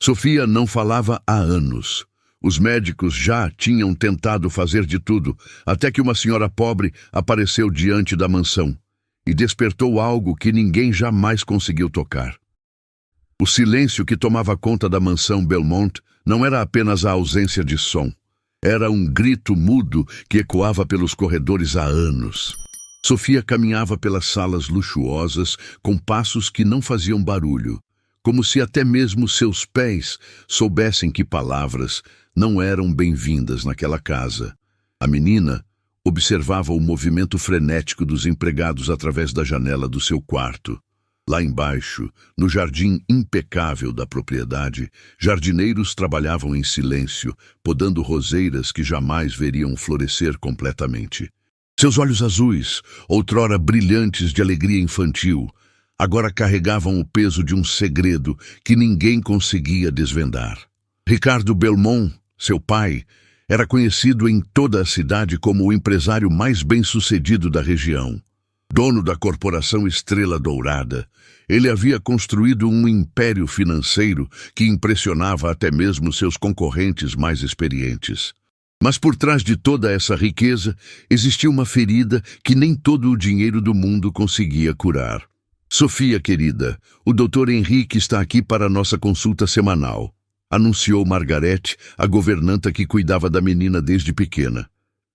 Sofia não falava há anos. Os médicos já tinham tentado fazer de tudo, até que uma senhora pobre apareceu diante da mansão e despertou algo que ninguém jamais conseguiu tocar. O silêncio que tomava conta da mansão Belmont não era apenas a ausência de som. Era um grito mudo que ecoava pelos corredores há anos. Sofia caminhava pelas salas luxuosas com passos que não faziam barulho, como se até mesmo seus pés soubessem que palavras não eram bem-vindas naquela casa. A menina observava o movimento frenético dos empregados através da janela do seu quarto. Lá embaixo, no jardim impecável da propriedade, jardineiros trabalhavam em silêncio, podando roseiras que jamais veriam florescer completamente. Seus olhos azuis, outrora brilhantes de alegria infantil, agora carregavam o peso de um segredo que ninguém conseguia desvendar. Ricardo Belmont, seu pai, era conhecido em toda a cidade como o empresário mais bem-sucedido da região. Dono da corporação Estrela Dourada, ele havia construído um império financeiro que impressionava até mesmo seus concorrentes mais experientes. Mas por trás de toda essa riqueza, existia uma ferida que nem todo o dinheiro do mundo conseguia curar. Sofia, querida, o Dr. Henrique está aqui para a nossa consulta semanal, anunciou Margarete, a governanta que cuidava da menina desde pequena.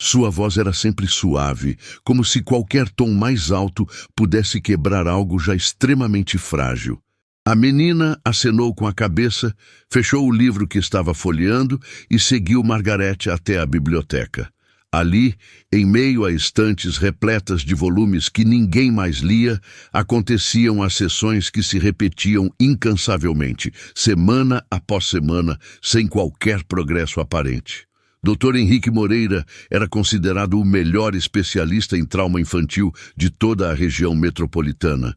Sua voz era sempre suave, como se qualquer tom mais alto pudesse quebrar algo já extremamente frágil. A menina acenou com a cabeça, fechou o livro que estava folheando e seguiu Margarete até a biblioteca. Ali, em meio a estantes repletas de volumes que ninguém mais lia, aconteciam as sessões que se repetiam incansavelmente, semana após semana, sem qualquer progresso aparente. Dr. Henrique Moreira era considerado o melhor especialista em trauma infantil de toda a região metropolitana.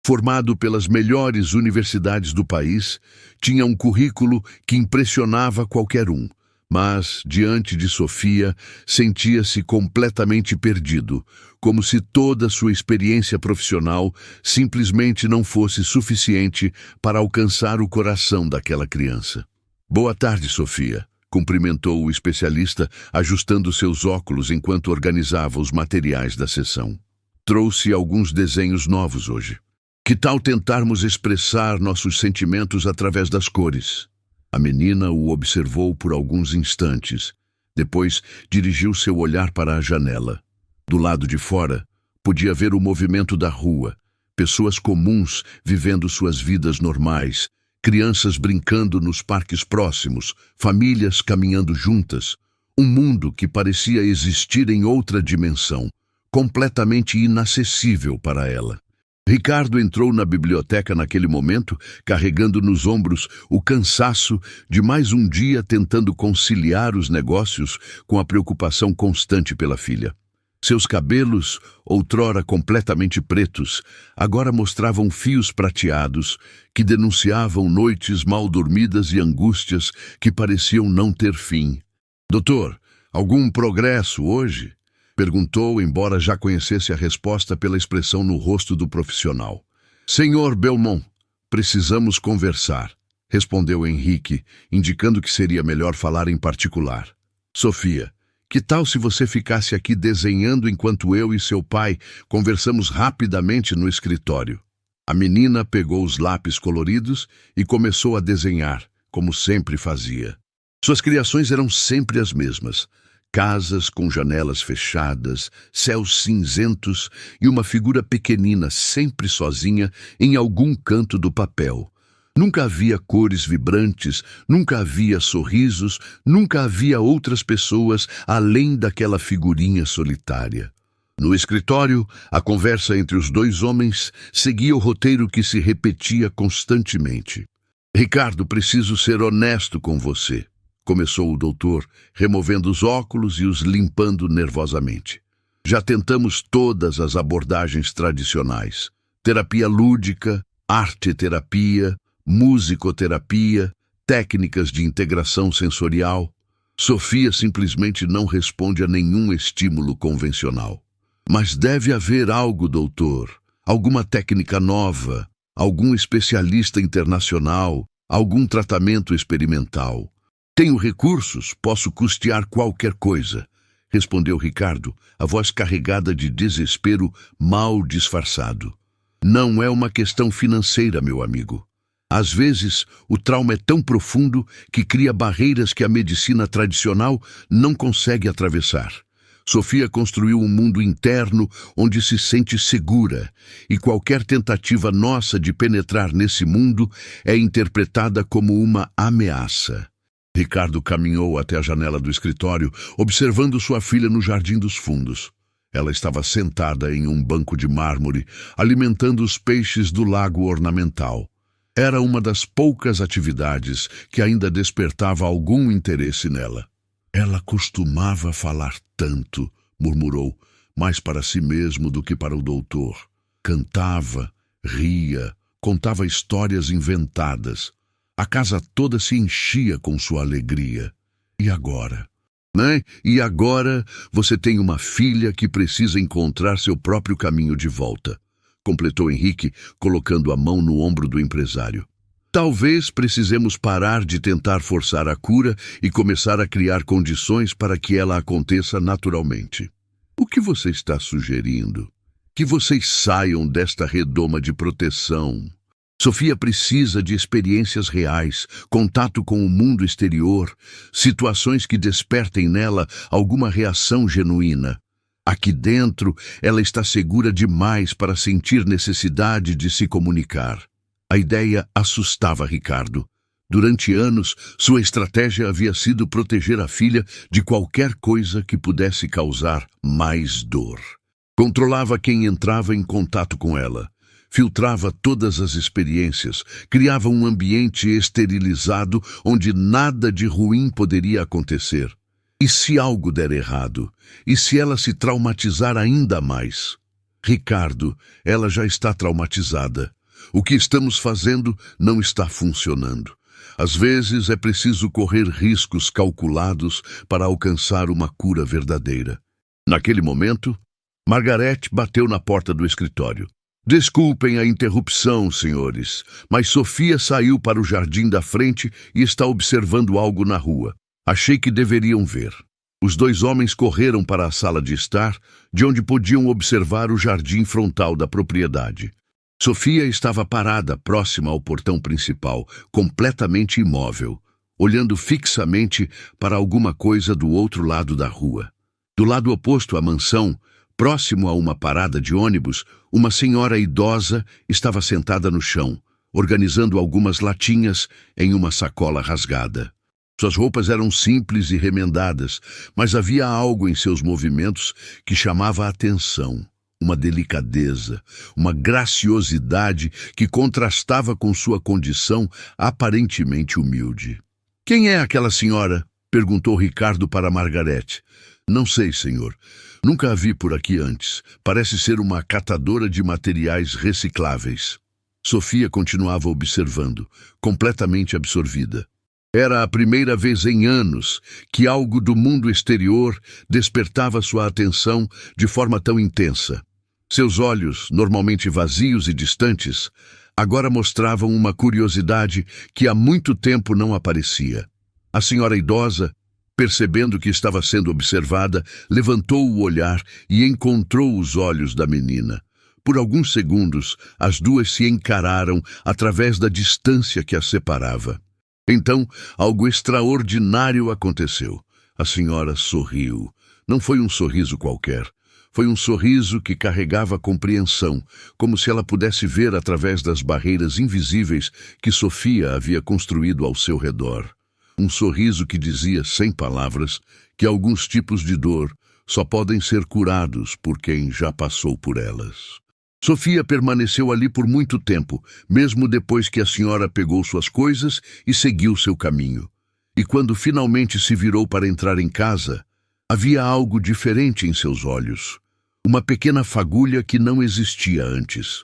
Formado pelas melhores universidades do país, tinha um currículo que impressionava qualquer um. Mas, diante de Sofia, sentia-se completamente perdido, como se toda sua experiência profissional simplesmente não fosse suficiente para alcançar o coração daquela criança. Boa tarde, Sofia, cumprimentou o especialista, ajustando seus óculos enquanto organizava os materiais da sessão. Trouxe alguns desenhos novos hoje. Que tal tentarmos expressar nossos sentimentos através das cores? A menina o observou por alguns instantes. Depois, dirigiu seu olhar para a janela. Do lado de fora, podia ver o movimento da rua, pessoas comuns vivendo suas vidas normais, crianças brincando nos parques próximos, famílias caminhando juntas. Um mundo que parecia existir em outra dimensão, completamente inacessível para ela. Ricardo entrou na biblioteca naquele momento, carregando nos ombros o cansaço de mais um dia tentando conciliar os negócios com a preocupação constante pela filha. Seus cabelos, outrora completamente pretos, agora mostravam fios prateados que denunciavam noites mal dormidas e angústias que pareciam não ter fim. Doutor, algum progresso hoje? Perguntou, embora já conhecesse a resposta pela expressão no rosto do profissional. Senhor Belmont, precisamos conversar, respondeu Henrique, indicando que seria melhor falar em particular. Sofia, que tal se você ficasse aqui desenhando enquanto eu e seu pai conversamos rapidamente no escritório? A menina pegou os lápis coloridos e começou a desenhar, como sempre fazia. Suas criações eram sempre as mesmas. Casas com janelas fechadas, céus cinzentos e uma figura pequenina, sempre sozinha, em algum canto do papel. Nunca havia cores vibrantes, nunca havia sorrisos, nunca havia outras pessoas além daquela figurinha solitária. No escritório, a conversa entre os dois homens seguia o roteiro que se repetia constantemente. Ricardo, preciso ser honesto com você. Começou o doutor, removendo os óculos e os limpando nervosamente. Já tentamos todas as abordagens tradicionais. Terapia lúdica, arte-terapia, musicoterapia, técnicas de integração sensorial. Sofia simplesmente não responde a nenhum estímulo convencional. Mas deve haver algo, doutor. Alguma técnica nova, algum especialista internacional, Algum tratamento experimental. Tenho recursos, posso custear qualquer coisa, respondeu Ricardo, a voz carregada de desespero mal disfarçado. Não é uma questão financeira, meu amigo. Às vezes, o trauma é tão profundo que cria barreiras que a medicina tradicional não consegue atravessar. Sofia construiu um mundo interno onde se sente segura, e qualquer tentativa nossa de penetrar nesse mundo é interpretada como uma ameaça. Ricardo caminhou até a janela do escritório, observando sua filha no jardim dos fundos. Ela estava sentada em um banco de mármore, alimentando os peixes do lago ornamental. Era uma das poucas atividades que ainda despertava algum interesse nela. Ela costumava falar tanto, murmurou, mais para si mesmo do que para o doutor. Cantava, ria, contava histórias inventadas. A casa toda se enchia com sua alegria. E agora? Né? E agora você tem uma filha que precisa encontrar seu próprio caminho de volta, completou Henrique, colocando a mão no ombro do empresário. Talvez precisemos parar de tentar forçar a cura e começar a criar condições para que ela aconteça naturalmente. O que você está sugerindo? Que vocês saiam desta redoma de proteção. Sofia precisa de experiências reais, contato com o mundo exterior, situações que despertem nela alguma reação genuína. Aqui dentro, ela está segura demais para sentir necessidade de se comunicar. A ideia assustava Ricardo. Durante anos, sua estratégia havia sido proteger a filha de qualquer coisa que pudesse causar mais dor. Controlava quem entrava em contato com ela. Filtrava todas as experiências, criava um ambiente esterilizado onde nada de ruim poderia acontecer. E se algo der errado? E se ela se traumatizar ainda mais? Ricardo, ela já está traumatizada. O que estamos fazendo não está funcionando. Às vezes é preciso correr riscos calculados para alcançar uma cura verdadeira. Naquele momento, Margaret bateu na porta do escritório. Desculpem a interrupção, senhores, mas Sofia saiu para o jardim da frente e está observando algo na rua. Achei que deveriam ver. Os dois homens correram para a sala de estar, de onde podiam observar o jardim frontal da propriedade. Sofia estava parada próxima ao portão principal, completamente imóvel, olhando fixamente para alguma coisa do outro lado da rua. Do lado oposto à mansão, próximo a uma parada de ônibus, uma senhora idosa estava sentada no chão, organizando algumas latinhas em uma sacola rasgada. Suas roupas eram simples e remendadas, mas havia algo em seus movimentos que chamava a atenção. Uma delicadeza, uma graciosidade que contrastava com sua condição aparentemente humilde. — Quem é aquela senhora? Perguntou Ricardo para Margaret. — Não sei, senhor. Nunca a vi por aqui antes. Parece ser uma catadora de materiais recicláveis. Sofia continuava observando, completamente absorvida. Era a primeira vez em anos que algo do mundo exterior despertava sua atenção de forma tão intensa. Seus olhos, normalmente vazios e distantes, agora mostravam uma curiosidade que há muito tempo não aparecia. A senhora idosa, percebendo que estava sendo observada, levantou o olhar e encontrou os olhos da menina. Por alguns segundos, as duas se encararam através da distância que as separava. Então, algo extraordinário aconteceu. A senhora sorriu. Não foi um sorriso qualquer. Foi um sorriso que carregava compreensão, como se ela pudesse ver através das barreiras invisíveis que Sofia havia construído ao seu redor. Um sorriso que dizia, sem palavras, que alguns tipos de dor só podem ser curados por quem já passou por elas. Sofia permaneceu ali por muito tempo, mesmo depois que a senhora pegou suas coisas e seguiu seu caminho. E quando finalmente se virou para entrar em casa, havia algo diferente em seus olhos. Uma pequena fagulha que não existia antes.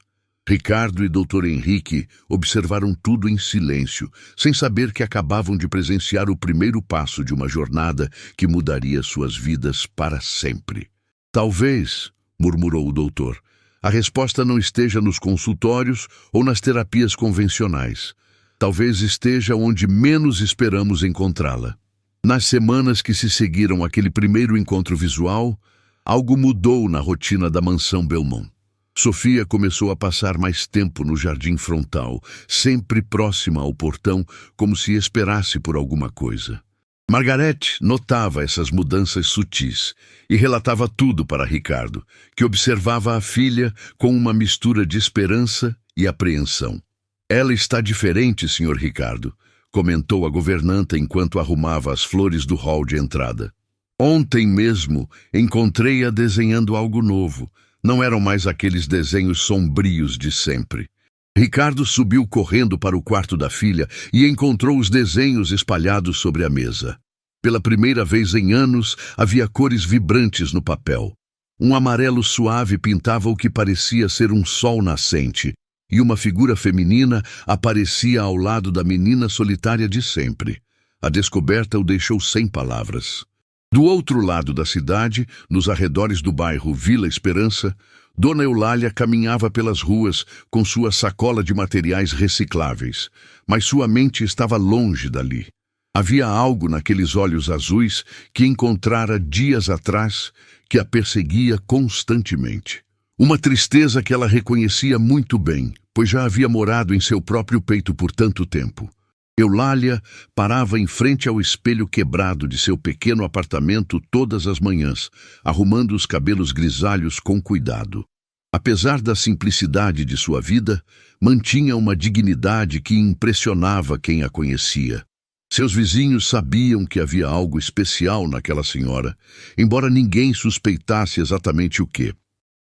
Ricardo e Dr. Henrique observaram tudo em silêncio, sem saber que acabavam de presenciar o primeiro passo de uma jornada que mudaria suas vidas para sempre. Talvez, murmurou o doutor, a resposta não esteja nos consultórios ou nas terapias convencionais. talvez esteja onde menos esperamos encontrá-la. Nas semanas que se seguiram àquele primeiro encontro visual, algo mudou na rotina da mansão Belmont. Sofia começou a passar mais tempo no jardim frontal, sempre próxima ao portão, como se esperasse por alguma coisa. Margaret notava essas mudanças sutis e relatava tudo para Ricardo, que observava a filha com uma mistura de esperança e apreensão. "Ela está diferente, Sr. Ricardo", comentou a governanta enquanto arrumava as flores do hall de entrada. "Ontem mesmo encontrei-a desenhando algo novo. Não eram mais aqueles desenhos sombrios de sempre." Ricardo subiu correndo para o quarto da filha e encontrou os desenhos espalhados sobre a mesa. Pela primeira vez em anos, havia cores vibrantes no papel. Um amarelo suave pintava o que parecia ser um sol nascente, e uma figura feminina aparecia ao lado da menina solitária de sempre. A descoberta o deixou sem palavras. Do outro lado da cidade, nos arredores do bairro Vila Esperança, Dona Eulália caminhava pelas ruas com sua sacola de materiais recicláveis, mas sua mente estava longe dali. Havia algo naqueles olhos azuis que encontrara dias atrás que a perseguia constantemente. Uma tristeza que ela reconhecia muito bem, pois já havia morado em seu próprio peito por tanto tempo. Eulália parava em frente ao espelho quebrado de seu pequeno apartamento todas as manhãs, arrumando os cabelos grisalhos com cuidado. Apesar da simplicidade de sua vida, mantinha uma dignidade que impressionava quem a conhecia. Seus vizinhos sabiam que havia algo especial naquela senhora, embora ninguém suspeitasse exatamente o quê.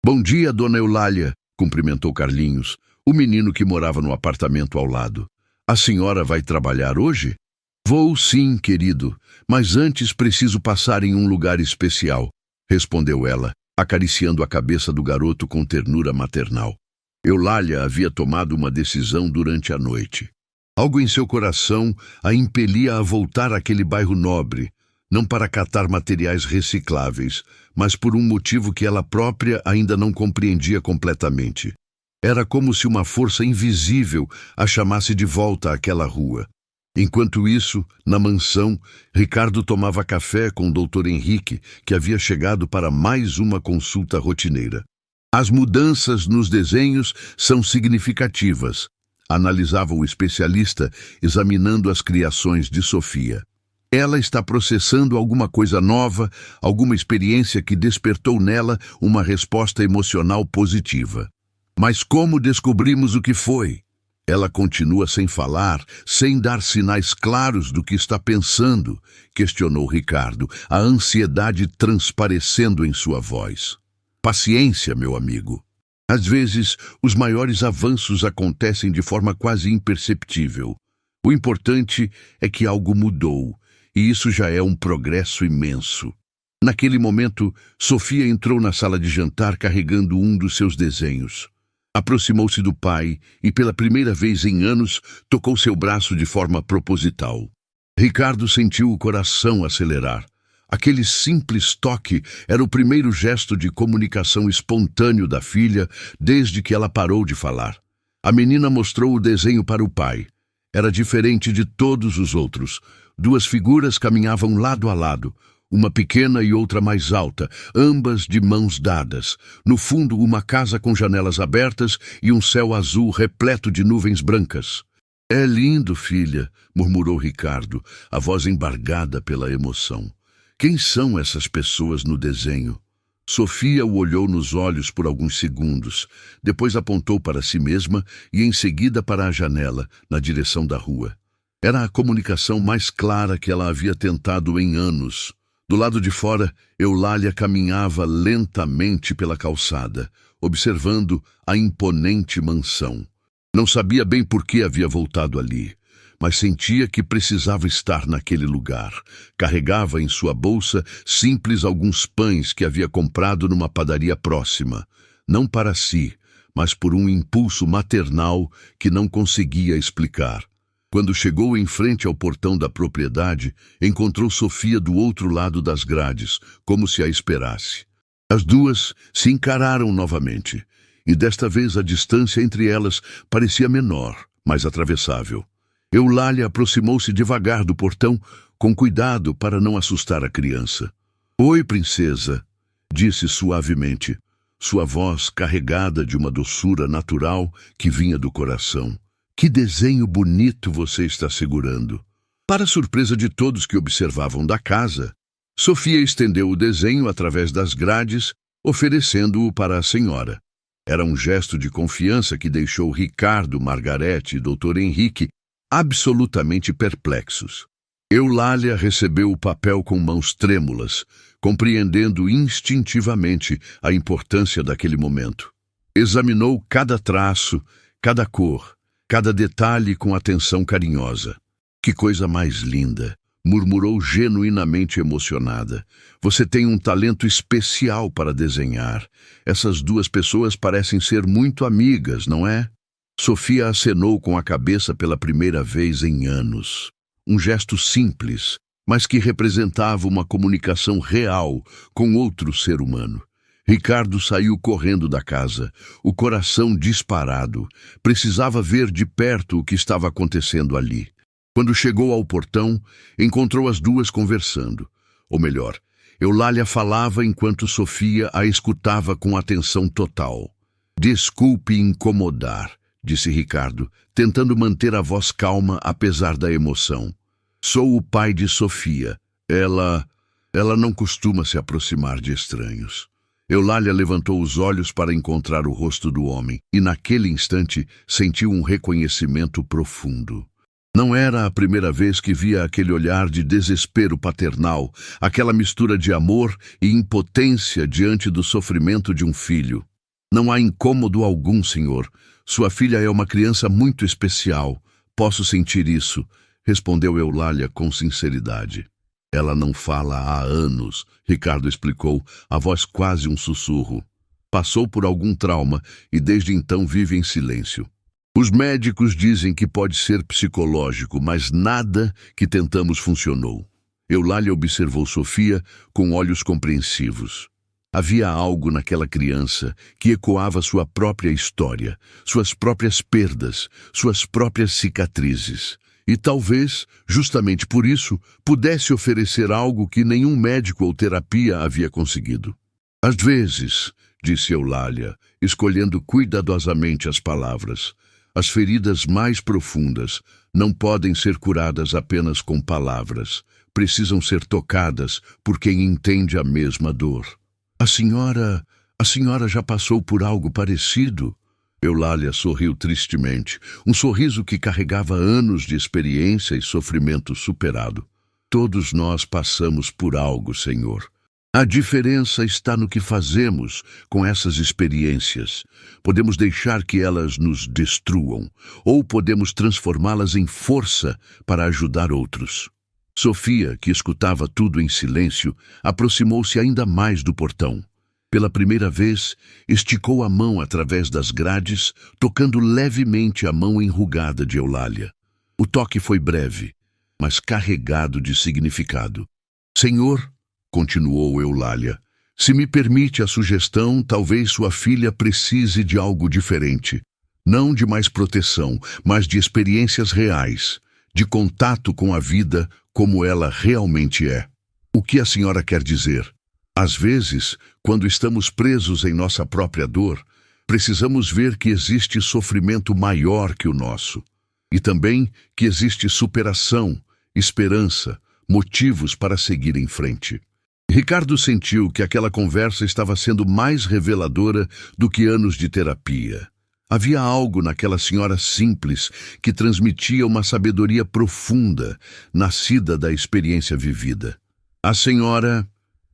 "Bom dia, Dona Eulália", cumprimentou Carlinhos, o menino que morava no apartamento ao lado. "A senhora vai trabalhar hoje?" "Vou sim, querido, mas antes preciso passar em um lugar especial", respondeu ela, acariciando a cabeça do garoto com ternura maternal. Eulália havia tomado uma decisão durante a noite. Algo em seu coração a impelia a voltar àquele bairro nobre, não para catar materiais recicláveis, mas por um motivo que ela própria ainda não compreendia completamente. Era como se uma força invisível a chamasse de volta àquela rua. Enquanto isso, na mansão, Ricardo tomava café com o Dr. Henrique, que havia chegado para mais uma consulta rotineira. "As mudanças nos desenhos são significativas", analisava o especialista, examinando as criações de Sofia. "Ela está processando alguma coisa nova, alguma experiência que despertou nela uma resposta emocional positiva. Mas como descobrimos o que foi? Ela continua sem falar, sem dar sinais claros do que está pensando", questionou Ricardo, a ansiedade transparecendo em sua voz. "Paciência, meu amigo. Às vezes, os maiores avanços acontecem de forma quase imperceptível. O importante é que algo mudou, e isso já é um progresso imenso." Naquele momento, Sofia entrou na sala de jantar carregando um dos seus desenhos. Aproximou-se do pai e, pela primeira vez em anos, tocou seu braço de forma proposital. Ricardo sentiu o coração acelerar. Aquele simples toque era o primeiro gesto de comunicação espontâneo da filha desde que ela parou de falar. A menina mostrou o desenho para o pai. Era diferente de todos os outros. Duas figuras caminhavam lado a lado, uma pequena e outra mais alta, ambas de mãos dadas. No fundo, uma casa com janelas abertas e um céu azul repleto de nuvens brancas. "É lindo, filha", murmurou Ricardo, a voz embargada pela emoção. "Quem são essas pessoas no desenho?" Sofia o olhou nos olhos por alguns segundos, depois apontou para si mesma e em seguida para a janela, na direção da rua. Era a comunicação mais clara que ela havia tentado em anos. Do lado de fora, Eulália caminhava lentamente pela calçada, observando a imponente mansão. Não sabia bem por que havia voltado ali, mas sentia que precisava estar naquele lugar. Carregava em sua bolsa simples alguns pães que havia comprado numa padaria próxima, não para si, mas por um impulso maternal que não conseguia explicar. Quando chegou em frente ao portão da propriedade, encontrou Sofia do outro lado das grades, como se a esperasse. As duas se encararam novamente, e desta vez a distância entre elas parecia menor, mais atravessável. Eulália aproximou-se devagar do portão, com cuidado para não assustar a criança. "Oi, princesa", disse suavemente, sua voz carregada de uma doçura natural que vinha do coração. "Que desenho bonito você está segurando." Para surpresa de todos que observavam da casa, Sofia estendeu o desenho através das grades, oferecendo-o para a senhora. Era um gesto de confiança que deixou Ricardo, Margarete e Dr. Henrique absolutamente perplexos. Eulália recebeu o papel com mãos trêmulas, compreendendo instintivamente a importância daquele momento. Examinou cada traço, cada cor, cada detalhe com atenção carinhosa. "Que coisa mais linda!" murmurou genuinamente emocionada. "Você tem um talento especial para desenhar. Essas duas pessoas parecem ser muito amigas, não é?" Sofia acenou com a cabeça pela primeira vez em anos. Um gesto simples, mas que representava uma comunicação real com outro ser humano. Ricardo saiu correndo da casa, o coração disparado. Precisava ver de perto o que estava acontecendo ali. Quando chegou ao portão, encontrou as duas conversando. Ou melhor, Eulália falava enquanto Sofia a escutava com atenção total. "Desculpe incomodar", disse Ricardo, tentando manter a voz calma apesar da emoção. "Sou o pai de Sofia. Ela não costuma se aproximar de estranhos." Eulália levantou os olhos para encontrar o rosto do homem e, naquele instante, sentiu um reconhecimento profundo. Não era a primeira vez que via aquele olhar de desespero paternal, aquela mistura de amor e impotência diante do sofrimento de um filho. "Não há incômodo algum, senhor. Sua filha é uma criança muito especial. Posso sentir isso", respondeu Eulália com sinceridade. "Ela não fala há anos", Ricardo explicou, a voz quase um sussurro. "Passou por algum trauma e desde então vive em silêncio. Os médicos dizem que pode ser psicológico, mas nada que tentamos funcionou." Eulália observou Sofia com olhos compreensivos. Havia algo naquela criança que ecoava sua própria história, suas próprias perdas, suas próprias cicatrizes. E talvez, justamente por isso, pudesse oferecer algo que nenhum médico ou terapia havia conseguido. "Às vezes", disse Eulália, escolhendo cuidadosamente as palavras, "as feridas mais profundas não podem ser curadas apenas com palavras. Precisam ser tocadas por quem entende a mesma dor." A senhora já passou por algo parecido?" Eulália sorriu tristemente, um sorriso que carregava anos de experiência e sofrimento superado. "Todos nós passamos por algo, senhor. A diferença está no que fazemos com essas experiências. Podemos deixar que elas nos destruam, ou podemos transformá-las em força para ajudar outros." Sofia, que escutava tudo em silêncio, aproximou-se ainda mais do portão. Pela primeira vez, esticou a mão através das grades, tocando levemente a mão enrugada de Eulália. O toque foi breve, mas carregado de significado. "Senhor", continuou Eulália, "se me permite a sugestão, talvez sua filha precise de algo diferente. Não de mais proteção, mas de experiências reais, de contato com a vida como ela realmente é." "O que a senhora quer dizer?" "Às vezes, quando estamos presos em nossa própria dor, precisamos ver que existe sofrimento maior que o nosso. E também que existe superação, esperança, motivos para seguir em frente." Ricardo sentiu que aquela conversa estava sendo mais reveladora do que anos de terapia. Havia algo naquela senhora simples que transmitia uma sabedoria profunda, nascida da experiência vivida. "A senhora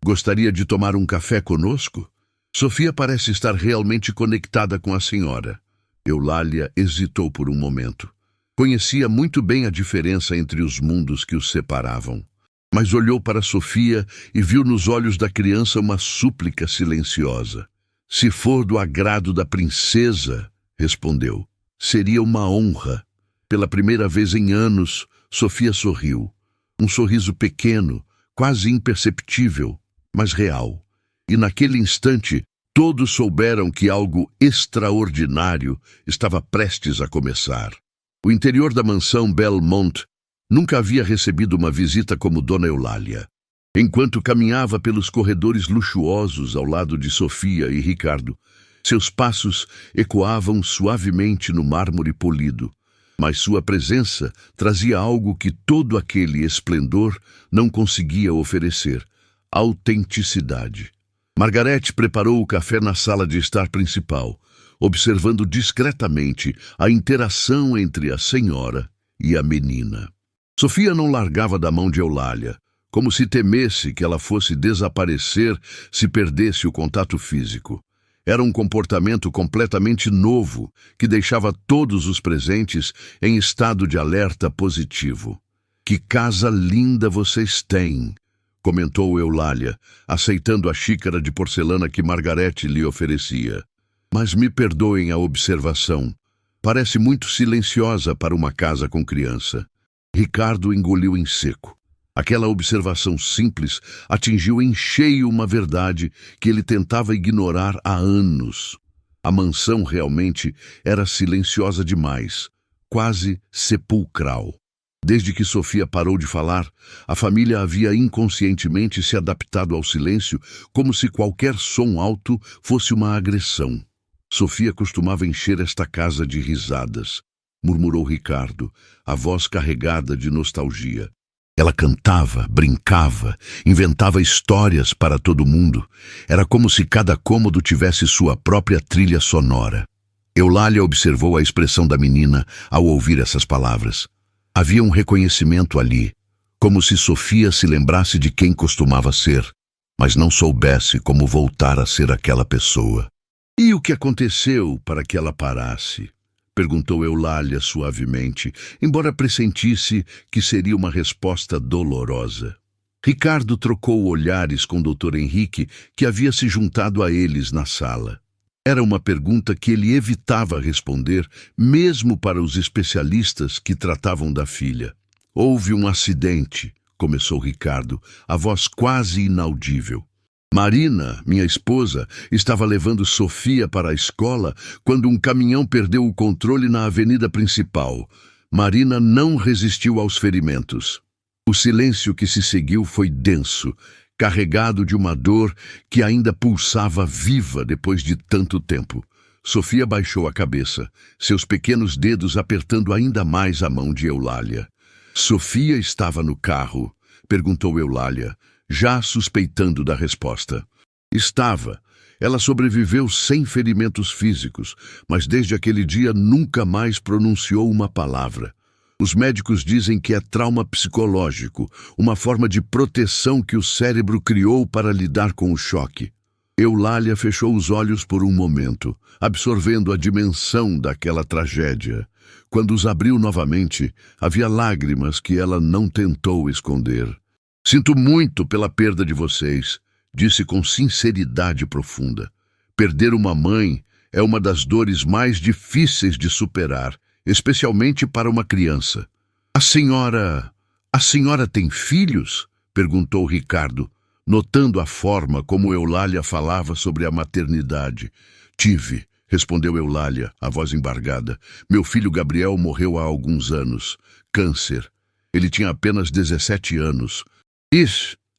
gostaria de tomar um café conosco? Sofia parece estar realmente conectada com a senhora." Eulália hesitou por um momento. Conhecia muito bem a diferença entre os mundos que os separavam. Mas olhou para Sofia e viu nos olhos da criança uma súplica silenciosa. "Se for do agrado da princesa", respondeu, "seria uma honra." Pela primeira vez em anos, Sofia sorriu. Um sorriso pequeno, quase imperceptível, mas real. E naquele instante, todos souberam que algo extraordinário estava prestes a começar. O interior da mansão Belmont nunca havia recebido uma visita como Dona Eulália. Enquanto caminhava pelos corredores luxuosos ao lado de Sofia e Ricardo, seus passos ecoavam suavemente no mármore polido, mas sua presença trazia algo que todo aquele esplendor não conseguia oferecer: autenticidade. Margarete preparou o café na sala de estar principal, observando discretamente a interação entre a senhora e a menina. Sofia não largava da mão de Eulália, como se temesse que ela fosse desaparecer se perdesse o contato físico. Era um comportamento completamente novo que deixava todos os presentes em estado de alerta positivo. "Que casa linda vocês têm", comentou Eulália, aceitando a xícara de porcelana que Margarete lhe oferecia. "Mas me perdoem a observação. Parece muito silenciosa para uma casa com criança." Ricardo engoliu em seco. Aquela observação simples atingiu em cheio uma verdade que ele tentava ignorar há anos. A mansão realmente era silenciosa demais, quase sepulcral. Desde que Sofia parou de falar, a família havia inconscientemente se adaptado ao silêncio, como se qualquer som alto fosse uma agressão. Sofia costumava encher esta casa de risadas, murmurou Ricardo, a voz carregada de nostalgia. Ela cantava, brincava, inventava histórias para todo mundo. Era como se cada cômodo tivesse sua própria trilha sonora. Eulália observou a expressão da menina ao ouvir essas palavras. Havia um reconhecimento ali, como se Sofia se lembrasse de quem costumava ser, mas não soubesse como voltar a ser aquela pessoa. "E o que aconteceu para que ela parasse?" perguntou Eulália suavemente, embora pressentisse que seria uma resposta dolorosa. Ricardo trocou olhares com o Dr. Henrique, que havia se juntado a eles na sala. Era uma pergunta que ele evitava responder, mesmo para os especialistas que tratavam da filha. "Houve um acidente", começou Ricardo, a voz quase inaudível. "Marina, minha esposa, estava levando Sofia para a escola quando um caminhão perdeu o controle na avenida principal. Marina não resistiu aos ferimentos." O silêncio que se seguiu foi denso, carregado de uma dor que ainda pulsava viva depois de tanto tempo. Sofia baixou a cabeça, seus pequenos dedos apertando ainda mais a mão de Eulália. "Sofia estava no carro?" perguntou Eulália, já suspeitando da resposta. "Estava. Ela sobreviveu sem ferimentos físicos, mas desde aquele dia nunca mais pronunciou uma palavra. Os médicos dizem que é trauma psicológico, uma forma de proteção que o cérebro criou para lidar com o choque." Eulália fechou os olhos por um momento, absorvendo a dimensão daquela tragédia. Quando os abriu novamente, havia lágrimas que ela não tentou esconder. "Sinto muito pela perda de vocês", disse com sinceridade profunda. "Perder uma mãe é uma das dores mais difíceis de superar, especialmente para uma criança." A senhora tem filhos?" perguntou Ricardo, notando a forma como Eulália falava sobre a maternidade. "Tive", respondeu Eulália, a voz embargada. "Meu filho Gabriel morreu há alguns anos. Câncer. Ele tinha apenas 17 anos.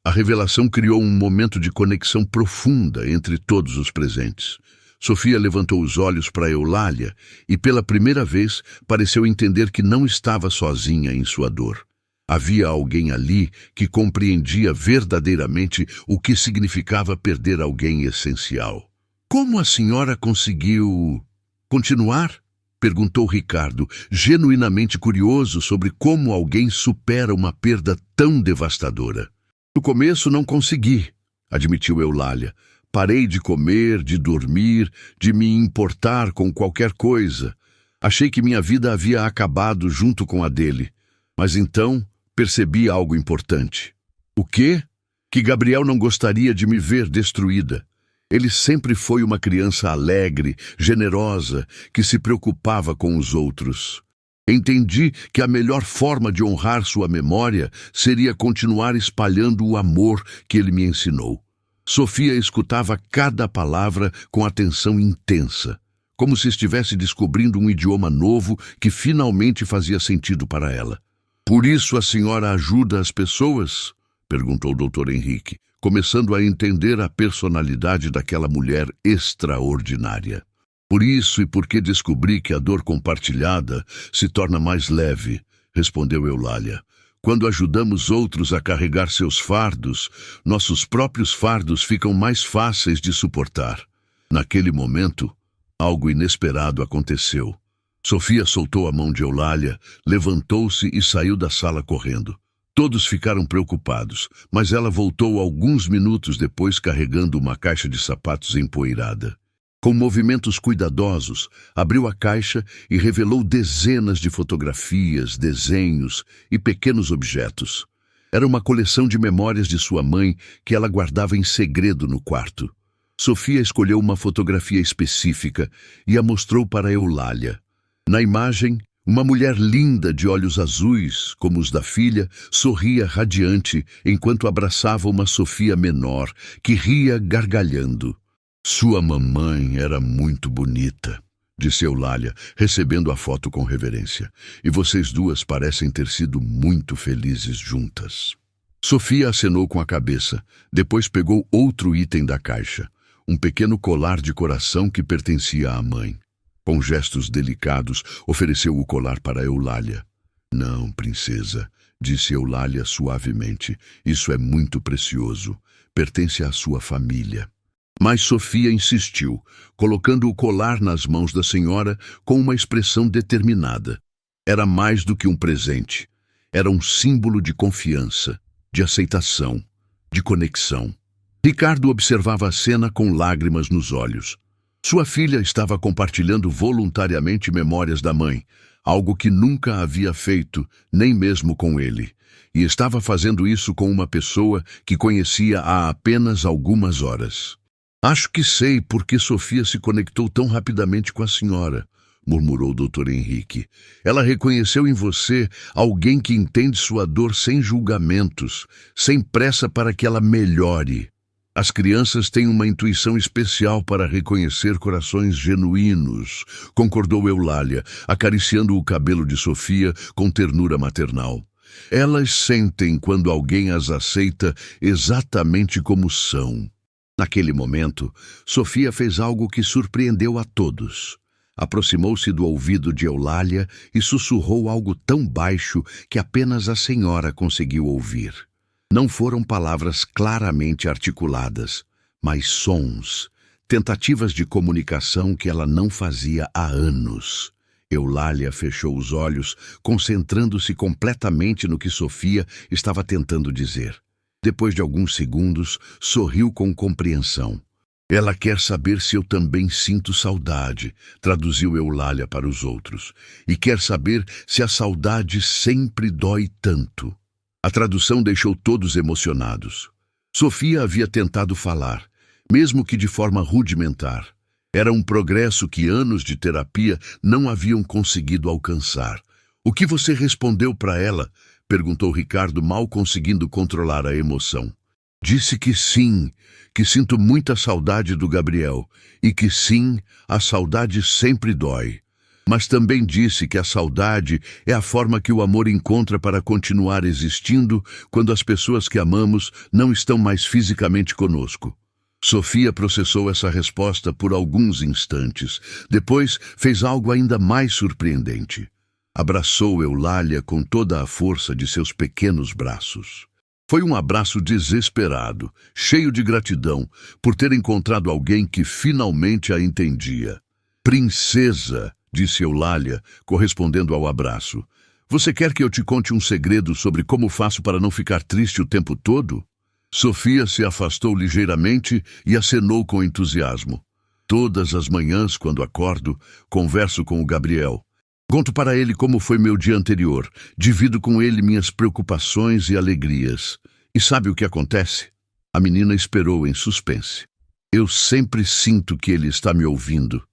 A revelação criou um momento de conexão profunda entre todos os presentes. Sofia levantou os olhos para Eulália e, pela primeira vez, pareceu entender que não estava sozinha em sua dor. Havia alguém ali que compreendia verdadeiramente o que significava perder alguém essencial. "Como a senhora conseguiu continuar?" perguntou Ricardo, genuinamente curioso sobre como alguém supera uma perda tão devastadora. "No começo não consegui", admitiu Eulália. "Parei de comer, de dormir, de me importar com qualquer coisa. Achei que minha vida havia acabado junto com a dele. Mas então percebi algo importante." "O quê?" "Que Gabriel não gostaria de me ver destruída. Ele sempre foi uma criança alegre, generosa, que se preocupava com os outros. Entendi que a melhor forma de honrar sua memória seria continuar espalhando o amor que ele me ensinou." Sofia escutava cada palavra com atenção intensa, como se estivesse descobrindo um idioma novo que finalmente fazia sentido para ela. "Por isso a senhora ajuda as pessoas?" perguntou o Dr. Henrique, começando a entender a personalidade daquela mulher extraordinária. "Por isso e porque descobri que a dor compartilhada se torna mais leve", respondeu Eulália. "Quando ajudamos outros a carregar seus fardos, nossos próprios fardos ficam mais fáceis de suportar." Naquele momento, algo inesperado aconteceu. Sofia soltou a mão de Eulália, levantou-se e saiu da sala correndo. Todos ficaram preocupados, mas ela voltou alguns minutos depois carregando uma caixa de sapatos empoeirada. Com movimentos cuidadosos, abriu a caixa e revelou dezenas de fotografias, desenhos e pequenos objetos. Era uma coleção de memórias de sua mãe que ela guardava em segredo no quarto. Sofia escolheu uma fotografia específica e a mostrou para Eulália. Na imagem, uma mulher linda de olhos azuis, como os da filha, sorria radiante enquanto abraçava uma Sofia menor, que ria gargalhando. "Sua mamãe era muito bonita", disse Eulália, recebendo a foto com reverência. "E vocês duas parecem ter sido muito felizes juntas." Sofia acenou com a cabeça, depois pegou outro item da caixa, um pequeno colar de coração que pertencia à mãe. Com gestos delicados, ofereceu o colar para Eulália. "Não, princesa", disse Eulália suavemente. "Isso é muito precioso. Pertence à sua família." Mas Sofia insistiu, colocando o colar nas mãos da senhora com uma expressão determinada. Era mais do que um presente. Era um símbolo de confiança, de aceitação, de conexão. Ricardo observava a cena com lágrimas nos olhos. Sua filha estava compartilhando voluntariamente memórias da mãe, algo que nunca havia feito, nem mesmo com ele, e estava fazendo isso com uma pessoa que conhecia há apenas algumas horas. "Acho que sei por que Sofia se conectou tão rapidamente com a senhora", murmurou o Dr. Henrique. "Ela reconheceu em você alguém que entende sua dor sem julgamentos, sem pressa para que ela melhore. As crianças têm uma intuição especial para reconhecer corações genuínos", concordou Eulália, acariciando o cabelo de Sofia com ternura maternal. "Elas sentem quando alguém as aceita exatamente como são." Naquele momento, Sofia fez algo que surpreendeu a todos. Aproximou-se do ouvido de Eulália e sussurrou algo tão baixo que apenas a senhora conseguiu ouvir. Não foram palavras claramente articuladas, mas sons, tentativas de comunicação que ela não fazia há anos. Eulália fechou os olhos, concentrando-se completamente no que Sofia estava tentando dizer. Depois de alguns segundos, sorriu com compreensão. "Ela quer saber se eu também sinto saudade", traduziu Eulália para os outros. "E quer saber se a saudade sempre dói tanto." A tradução deixou todos emocionados. Sofia havia tentado falar, mesmo que de forma rudimentar. Era um progresso que anos de terapia não haviam conseguido alcançar. "O que você respondeu para ela?", perguntou Ricardo, mal conseguindo controlar a emoção. "Disse que sim, que sinto muita saudade do Gabriel, e que sim, a saudade sempre dói. Mas também disse que a saudade é a forma que o amor encontra para continuar existindo quando as pessoas que amamos não estão mais fisicamente conosco." Sofia processou essa resposta por alguns instantes. Depois fez algo ainda mais surpreendente. Abraçou Eulália com toda a força de seus pequenos braços. Foi um abraço desesperado, cheio de gratidão por ter encontrado alguém que finalmente a entendia. "Princesa", disse Eulália, correspondendo ao abraço. "Você quer que eu te conte um segredo sobre como faço para não ficar triste o tempo todo?" Sofia se afastou ligeiramente e acenou com entusiasmo. "Todas as manhãs, quando acordo, converso com o Gabriel. Conto para ele como foi meu dia anterior, divido com ele minhas preocupações e alegrias. E sabe o que acontece?" A menina esperou em suspense. "Eu sempre sinto que ele está me ouvindo.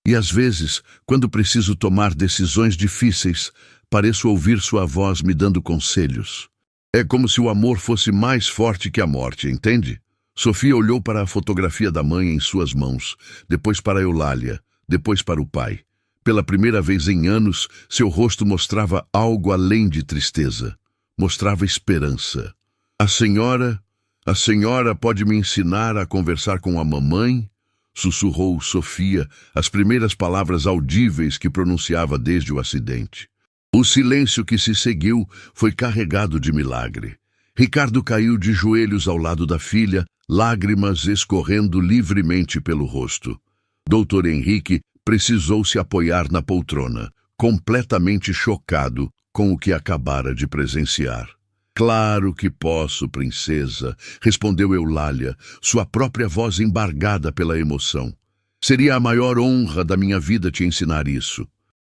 E às vezes, quando preciso tomar decisões difíceis, pareço ouvir sua voz me dando conselhos. É como se o amor fosse mais forte que a morte, entende?" Sofia olhou para a fotografia da mãe em suas mãos, depois para Eulália. depois para o pai. Pela primeira vez em anos, seu rosto mostrava algo além de tristeza. Mostrava esperança. A senhora pode me ensinar a conversar com a mamãe? Sussurrou Sofia, as primeiras palavras audíveis que pronunciava desde o acidente. O silêncio que se seguiu foi carregado de milagre. Ricardo caiu de joelhos ao lado da filha, lágrimas escorrendo livremente pelo rosto. Dr. Henrique precisou se apoiar na poltrona, completamente chocado com o que acabara de presenciar. Claro que posso, princesa, respondeu Eulália, sua própria voz embargada pela emoção. Seria a maior honra da minha vida te ensinar isso.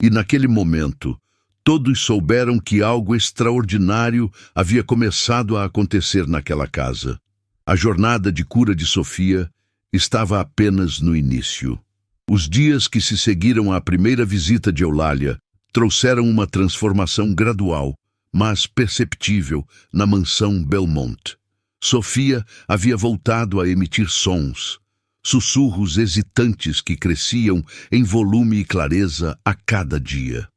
E naquele momento, todos souberam que algo extraordinário havia começado a acontecer naquela casa. A jornada de cura de Sofia estava apenas no início. Os dias que se seguiram à primeira visita de Eulália trouxeram uma transformação gradual, mas perceptível, na mansão Belmont. Sofia havia voltado a emitir sons, sussurros hesitantes que cresciam em volume e clareza a cada dia.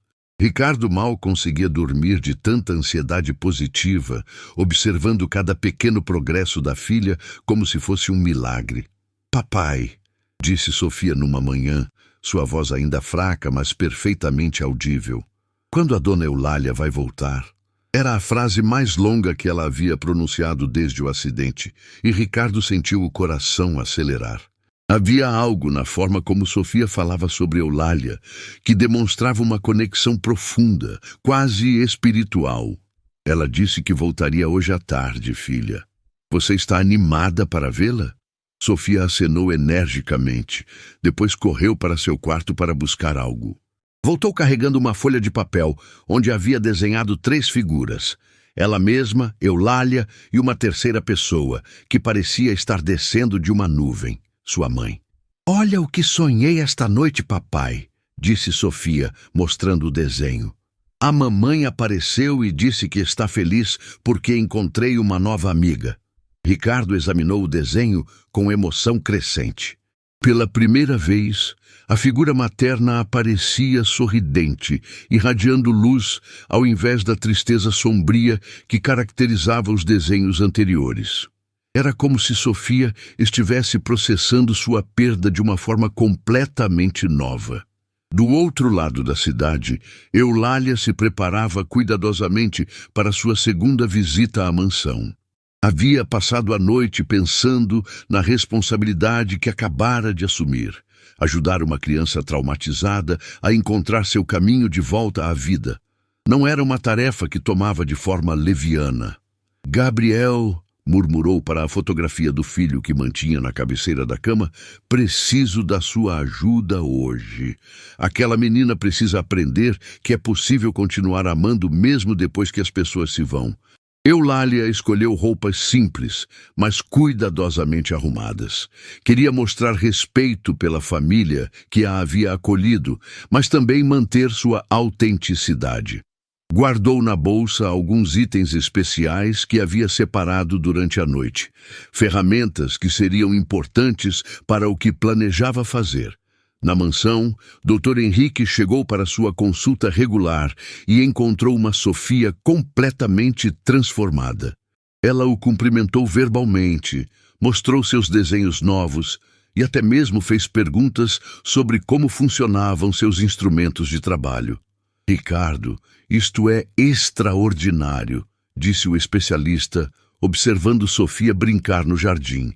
Ricardo mal conseguia dormir de tanta ansiedade positiva, observando cada pequeno progresso da filha como se fosse um milagre. Papai, disse Sofia numa manhã, sua voz ainda fraca, mas perfeitamente audível. Quando a dona Eulália vai voltar? Era a frase mais longa que ela havia pronunciado desde o acidente, e Ricardo sentiu o coração acelerar. Havia algo na forma como Sofia falava sobre Eulália, que demonstrava uma conexão profunda, quase espiritual. Ela disse que voltaria hoje à tarde, filha. Você está animada para vê-la? Sofia acenou energicamente. Depois correu para seu quarto para buscar algo. Voltou carregando uma folha de papel, onde havia desenhado 3 figuras. Ela mesma, Eulália e uma terceira pessoa, que parecia estar descendo de uma nuvem. Sua mãe. Olha o que sonhei esta noite, papai, disse Sofia, mostrando o desenho. A mamãe apareceu e disse que está feliz porque encontrei uma nova amiga. Ricardo examinou o desenho com emoção crescente. Pela primeira vez, a figura materna aparecia sorridente, irradiando luz ao invés da tristeza sombria que caracterizava os desenhos anteriores. Era como se Sofia estivesse processando sua perda de uma forma completamente nova. Do outro lado da cidade, Eulália se preparava cuidadosamente para sua segunda visita à mansão. Havia passado a noite pensando na responsabilidade que acabara de assumir. Ajudar uma criança traumatizada a encontrar seu caminho de volta à vida. Não era uma tarefa que tomava de forma leviana. Gabriel, murmurou para a fotografia do filho que mantinha na cabeceira da cama, preciso da sua ajuda hoje. Aquela menina precisa aprender que é possível continuar amando mesmo depois que as pessoas se vão. Eulália escolheu roupas simples, mas cuidadosamente arrumadas. Queria mostrar respeito pela família que a havia acolhido, mas também manter sua autenticidade. Guardou na bolsa alguns itens especiais que havia separado durante a noite. Ferramentas que seriam importantes para o que planejava fazer. Na mansão, Dr. Henrique chegou para sua consulta regular e encontrou uma Sofia completamente transformada. Ela o cumprimentou verbalmente, mostrou seus desenhos novos e até mesmo fez perguntas sobre como funcionavam seus instrumentos de trabalho. Ricardo, isto é extraordinário, disse o especialista, observando Sofia brincar no jardim.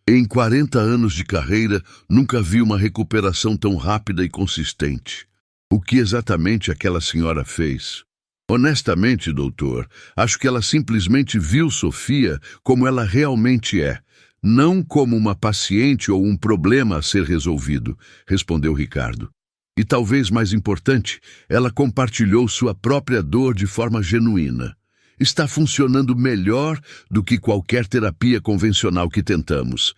Em 40 anos de carreira, nunca vi uma recuperação tão rápida e consistente. O que exatamente aquela senhora fez? Honestamente, doutor, acho que ela simplesmente viu Sofia como ela realmente é, não como uma paciente ou um problema a ser resolvido, respondeu Ricardo. E talvez mais importante, ela compartilhou sua própria dor de forma genuína. Está funcionando melhor do que qualquer terapia convencional que tentamos.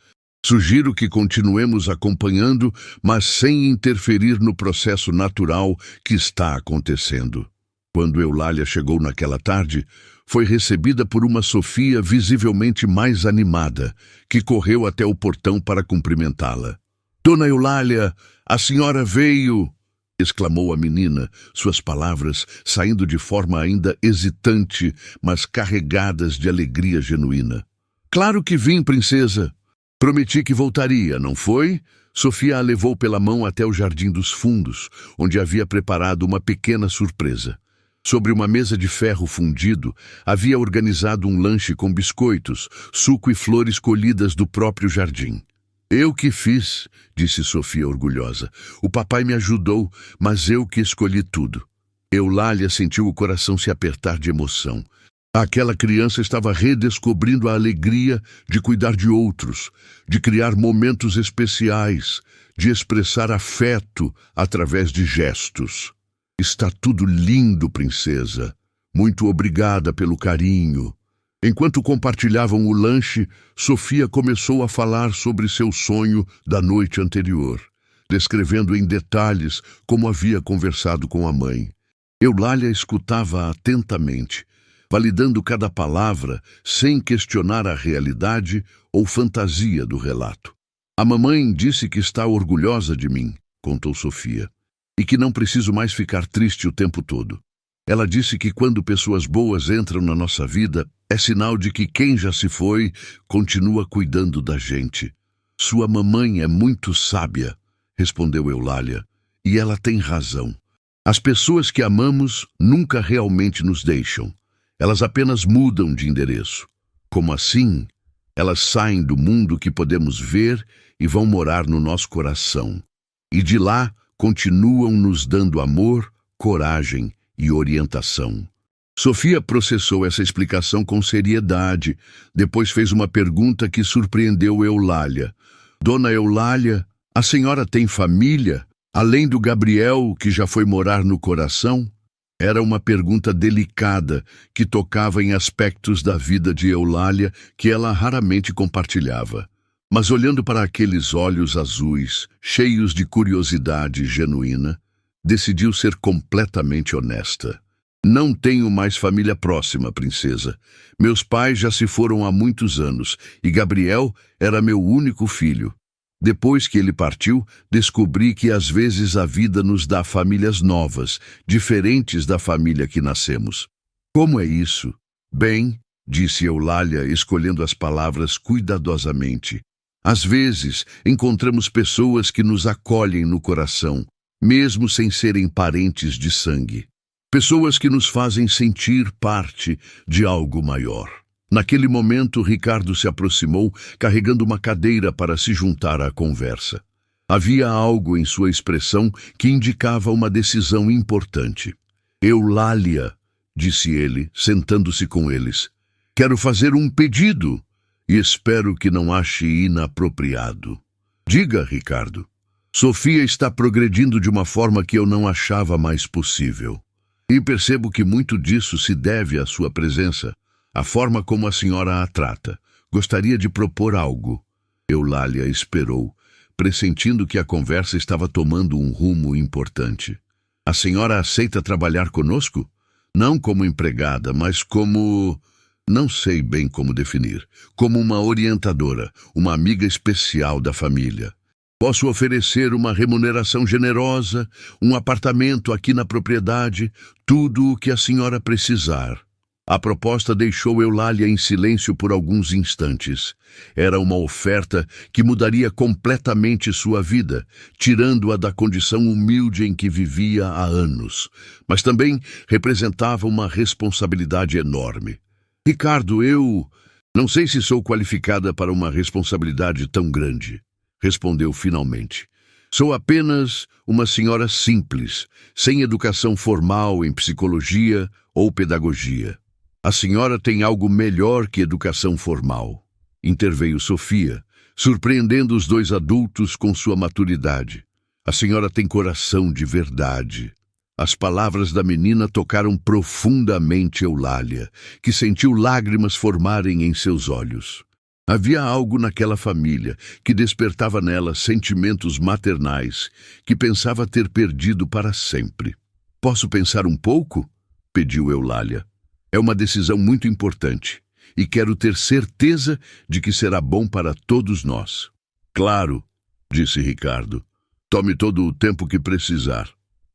Sugiro que continuemos acompanhando, mas sem interferir no processo natural que está acontecendo. Quando Eulália chegou naquela tarde, foi recebida por uma Sofia visivelmente mais animada, que correu até o portão para cumprimentá-la. Dona Eulália, a senhora veio! Exclamou a menina, suas palavras saindo de forma ainda hesitante, mas carregadas de alegria genuína. Claro que vim, princesa. Prometi que voltaria, não foi? Sofia a levou pela mão até o Jardim dos Fundos, onde havia preparado uma pequena surpresa. Sobre uma mesa de ferro fundido, havia organizado um lanche com biscoitos, suco e flores colhidas do próprio jardim. Eu que fiz, disse Sofia orgulhosa. O papai me ajudou, mas eu que escolhi tudo. Eulália sentiu o coração se apertar de emoção. Aquela criança estava redescobrindo a alegria de cuidar de outros, de criar momentos especiais, de expressar afeto através de gestos. Está tudo lindo, princesa. Muito obrigada pelo carinho. Enquanto compartilhavam o lanche, Sofia começou a falar sobre seu sonho da noite anterior, descrevendo em detalhes como havia conversado com a mãe. Eulália escutava atentamente, validando cada palavra sem questionar a realidade ou fantasia do relato. A mamãe disse que está orgulhosa de mim, contou Sofia, e que não preciso mais ficar triste o tempo todo. Ela disse que quando pessoas boas entram na nossa vida, é sinal de que quem já se foi continua cuidando da gente. Sua mamãe é muito sábia, respondeu Eulália, e ela tem razão. As pessoas que amamos nunca realmente nos deixam. Elas apenas mudam de endereço. Como assim? Elas saem do mundo que podemos ver e vão morar no nosso coração. E de lá continuam nos dando amor, coragem e orientação. Sofia processou essa explicação com seriedade. Depois fez uma pergunta que surpreendeu Eulália. Dona Eulália, a senhora tem família? Além do Gabriel, que já foi morar no coração? Era uma pergunta delicada, que tocava em aspectos da vida de Eulália que ela raramente compartilhava. Mas olhando para aqueles olhos azuis, cheios de curiosidade genuína, decidiu ser completamente honesta. Não tenho mais família próxima, princesa. Meus pais já se foram há muitos anos, e Gabriel era meu único filho. Depois que ele partiu, descobri que às vezes a vida nos dá famílias novas, diferentes da família que nascemos. Como é isso? Bem, disse Eulália, escolhendo as palavras cuidadosamente. Às vezes, encontramos pessoas que nos acolhem no coração, mesmo sem serem parentes de sangue. Pessoas que nos fazem sentir parte de algo maior. Naquele momento, Ricardo se aproximou, carregando uma cadeira para se juntar à conversa. Havia algo em sua expressão que indicava uma decisão importante. Eulália, disse ele, sentando-se com eles, quero fazer um pedido e espero que não ache inapropriado. Diga, Ricardo. Sofia está progredindo de uma forma que eu não achava mais possível. E percebo que muito disso se deve à sua presença. A forma como a senhora a trata. Gostaria de propor algo. Eulália esperou, pressentindo que a conversa estava tomando um rumo importante. A senhora aceita trabalhar conosco? Não como empregada, mas como... não sei bem como definir. Como uma orientadora, uma amiga especial da família. Posso oferecer uma remuneração generosa, um apartamento aqui na propriedade, tudo o que a senhora precisar. A proposta deixou Eulália em silêncio por alguns instantes. Era uma oferta que mudaria completamente sua vida, tirando-a da condição humilde em que vivia há anos. Mas também representava uma responsabilidade enorme. Ricardo, eu não sei se sou qualificada para uma responsabilidade tão grande, respondeu finalmente. Sou apenas uma senhora simples, sem educação formal em psicologia ou pedagogia. A senhora tem algo melhor que educação formal, interveio Sofia, surpreendendo os dois adultos com sua maturidade. A senhora tem coração de verdade. As palavras da menina tocaram profundamente Eulália, que sentiu lágrimas formarem em seus olhos. Havia algo naquela família que despertava nela sentimentos maternais que pensava ter perdido para sempre. Posso pensar um pouco? Pediu Eulália. É uma decisão muito importante e quero ter certeza de que será bom para todos nós. Claro, disse Ricardo. Tome todo o tempo que precisar.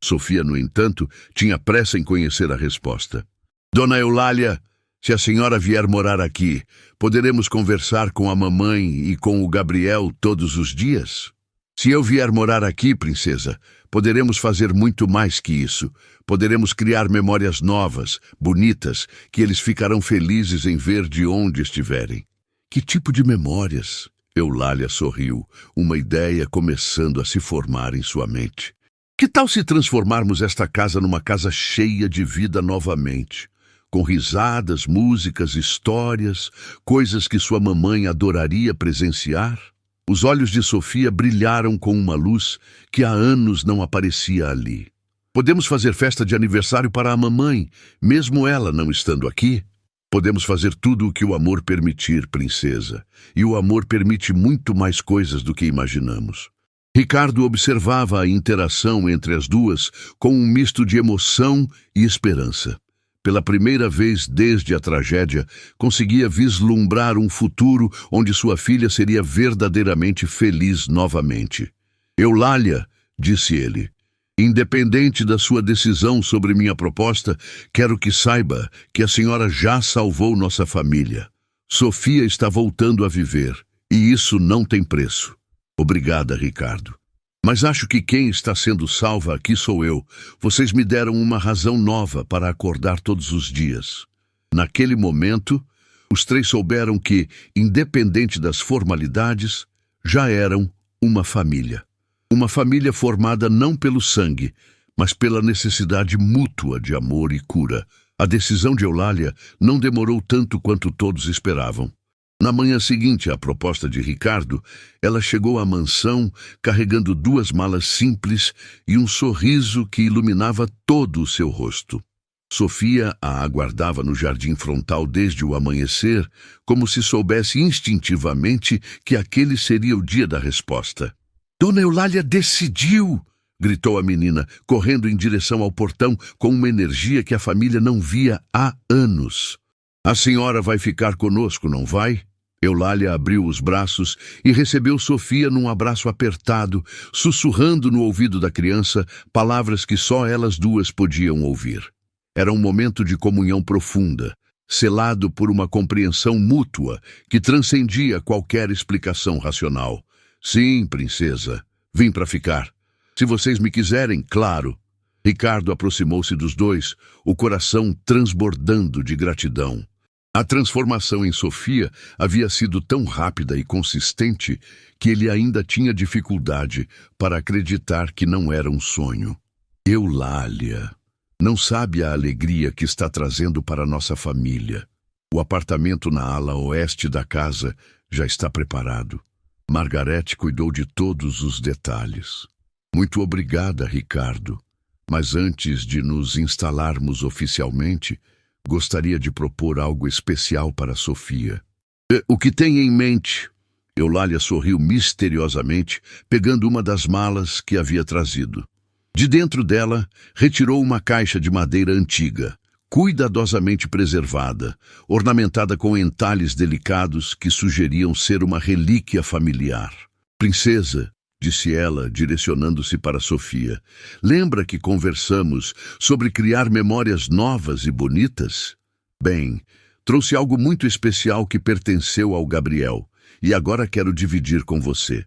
Sofia, no entanto, tinha pressa em conhecer a resposta. Dona Eulália, se a senhora vier morar aqui, poderemos conversar com a mamãe e com o Gabriel todos os dias? Se eu vier morar aqui, princesa, poderemos fazer muito mais que isso. Poderemos criar memórias novas, bonitas, que eles ficarão felizes em ver de onde estiverem. Que tipo de memórias? Eulália sorriu, uma ideia começando a se formar em sua mente. Que tal se transformarmos esta casa numa casa cheia de vida novamente? Com risadas, músicas, histórias, coisas que sua mamãe adoraria presenciar? Os olhos de Sofia brilharam com uma luz que há anos não aparecia ali. Podemos fazer festa de aniversário para a mamãe, mesmo ela não estando aqui? Podemos fazer tudo o que o amor permitir, princesa. E o amor permite muito mais coisas do que imaginamos. Ricardo observava a interação entre as duas com um misto de emoção e esperança. Pela primeira vez desde a tragédia, conseguia vislumbrar um futuro onde sua filha seria verdadeiramente feliz novamente. Eulália, disse ele, independente da sua decisão sobre minha proposta, quero que saiba que a senhora já salvou nossa família. Sofia está voltando a viver, e isso não tem preço. Obrigada, Ricardo. Mas acho que quem está sendo salva aqui sou eu. Vocês me deram uma razão nova para acordar todos os dias. Naquele momento, os três souberam que, independente das formalidades, já eram uma família. Uma família formada não pelo sangue, mas pela necessidade mútua de amor e cura. A decisão de Eulália não demorou tanto quanto todos esperavam. Na manhã seguinte à proposta de Ricardo, ela chegou à mansão carregando 2 malas simples e um sorriso que iluminava todo o seu rosto. Sofia a aguardava no jardim frontal desde o amanhecer, como se soubesse instintivamente que aquele seria o dia da resposta. Dona Eulália decidiu! Gritou a menina, correndo em direção ao portão com uma energia que a família não via há anos. A senhora vai ficar conosco, não vai? Eulália abriu os braços e recebeu Sofia num abraço apertado, sussurrando no ouvido da criança palavras que só elas duas podiam ouvir. Era um momento de comunhão profunda, selado por uma compreensão mútua que transcendia qualquer explicação racional. Sim, princesa, vim para ficar. Se vocês me quiserem, claro. Ricardo aproximou-se dos dois, o coração transbordando de gratidão. A transformação em Sofia havia sido tão rápida e consistente que ele ainda tinha dificuldade para acreditar que não era um sonho. Eulália, não sabe a alegria que está trazendo para nossa família. O apartamento na ala oeste da casa já está preparado. Margarete cuidou de todos os detalhes. Muito obrigada, Ricardo. Mas antes de nos instalarmos oficialmente, gostaria de propor algo especial para Sofia. O que tem em mente? Eulália sorriu misteriosamente, pegando uma das malas que havia trazido. De dentro dela, retirou uma caixa de madeira antiga, cuidadosamente preservada, ornamentada com entalhes delicados que sugeriam ser uma relíquia familiar. Princesa, disse ela, direcionando-se para Sofia, lembra que conversamos sobre criar memórias novas e bonitas? Bem, trouxe algo muito especial que pertenceu ao Gabriel, e agora quero dividir com você.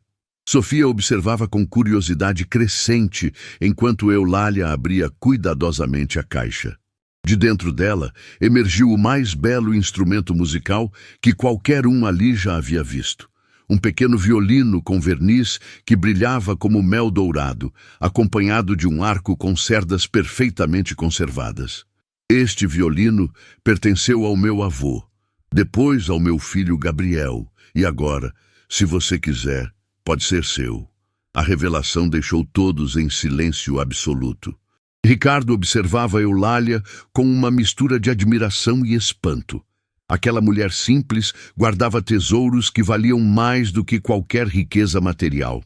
Sofia observava com curiosidade crescente enquanto Eulália abria cuidadosamente a caixa. De dentro dela emergiu o mais belo instrumento musical que qualquer um ali já havia visto. Um pequeno violino com verniz que brilhava como mel dourado, acompanhado de um arco com cerdas perfeitamente conservadas. Este violino pertenceu ao meu avô, depois ao meu filho Gabriel, e agora, se você quiser, pode ser seu. A revelação deixou todos em silêncio absoluto. Ricardo observava Eulália com uma mistura de admiração e espanto. Aquela mulher simples guardava tesouros que valiam mais do que qualquer riqueza material.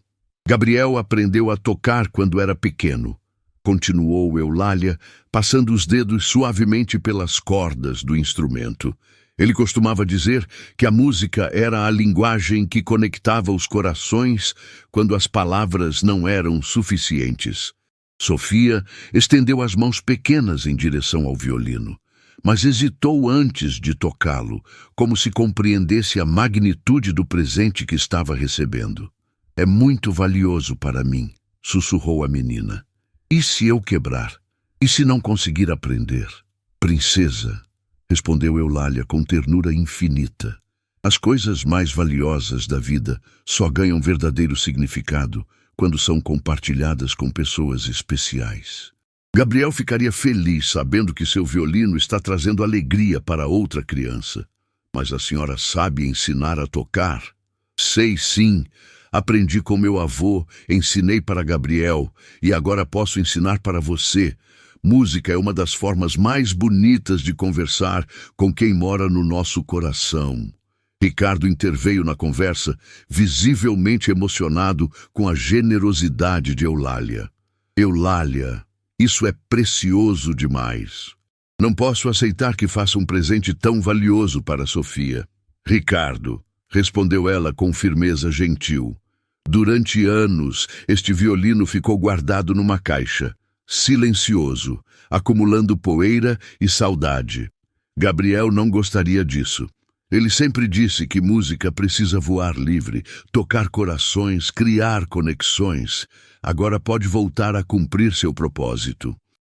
Gabriel aprendeu a tocar quando era pequeno. Continuou Eulália, passando os dedos suavemente pelas cordas do instrumento. Ele costumava dizer que a música era a linguagem que conectava os corações quando as palavras não eram suficientes. Sofia estendeu as mãos pequenas em direção ao violino, mas hesitou antes de tocá-lo, como se compreendesse a magnitude do presente que estava recebendo. É muito valioso para mim, sussurrou a menina. E se eu quebrar? E se não conseguir aprender? Princesa, respondeu Eulália com ternura infinita. As coisas mais valiosas da vida só ganham verdadeiro significado quando são compartilhadas com pessoas especiais. Gabriel ficaria feliz sabendo que seu violino está trazendo alegria para outra criança. Mas a senhora sabe ensinar a tocar? Sei sim. Aprendi com meu avô, ensinei para Gabriel e agora posso ensinar para você. Música é uma das formas mais bonitas de conversar com quem mora no nosso coração. Ricardo interveio na conversa, visivelmente emocionado com a generosidade de Eulália. Eulália, isso é precioso demais. Não posso aceitar que faça um presente tão valioso para Sofia. Ricardo, respondeu ela com firmeza gentil. Durante anos, este violino ficou guardado numa caixa, silencioso, acumulando poeira e saudade. Gabriel não gostaria disso. Ele sempre disse que música precisa voar livre, tocar corações, criar conexões. Agora pode voltar a cumprir seu propósito.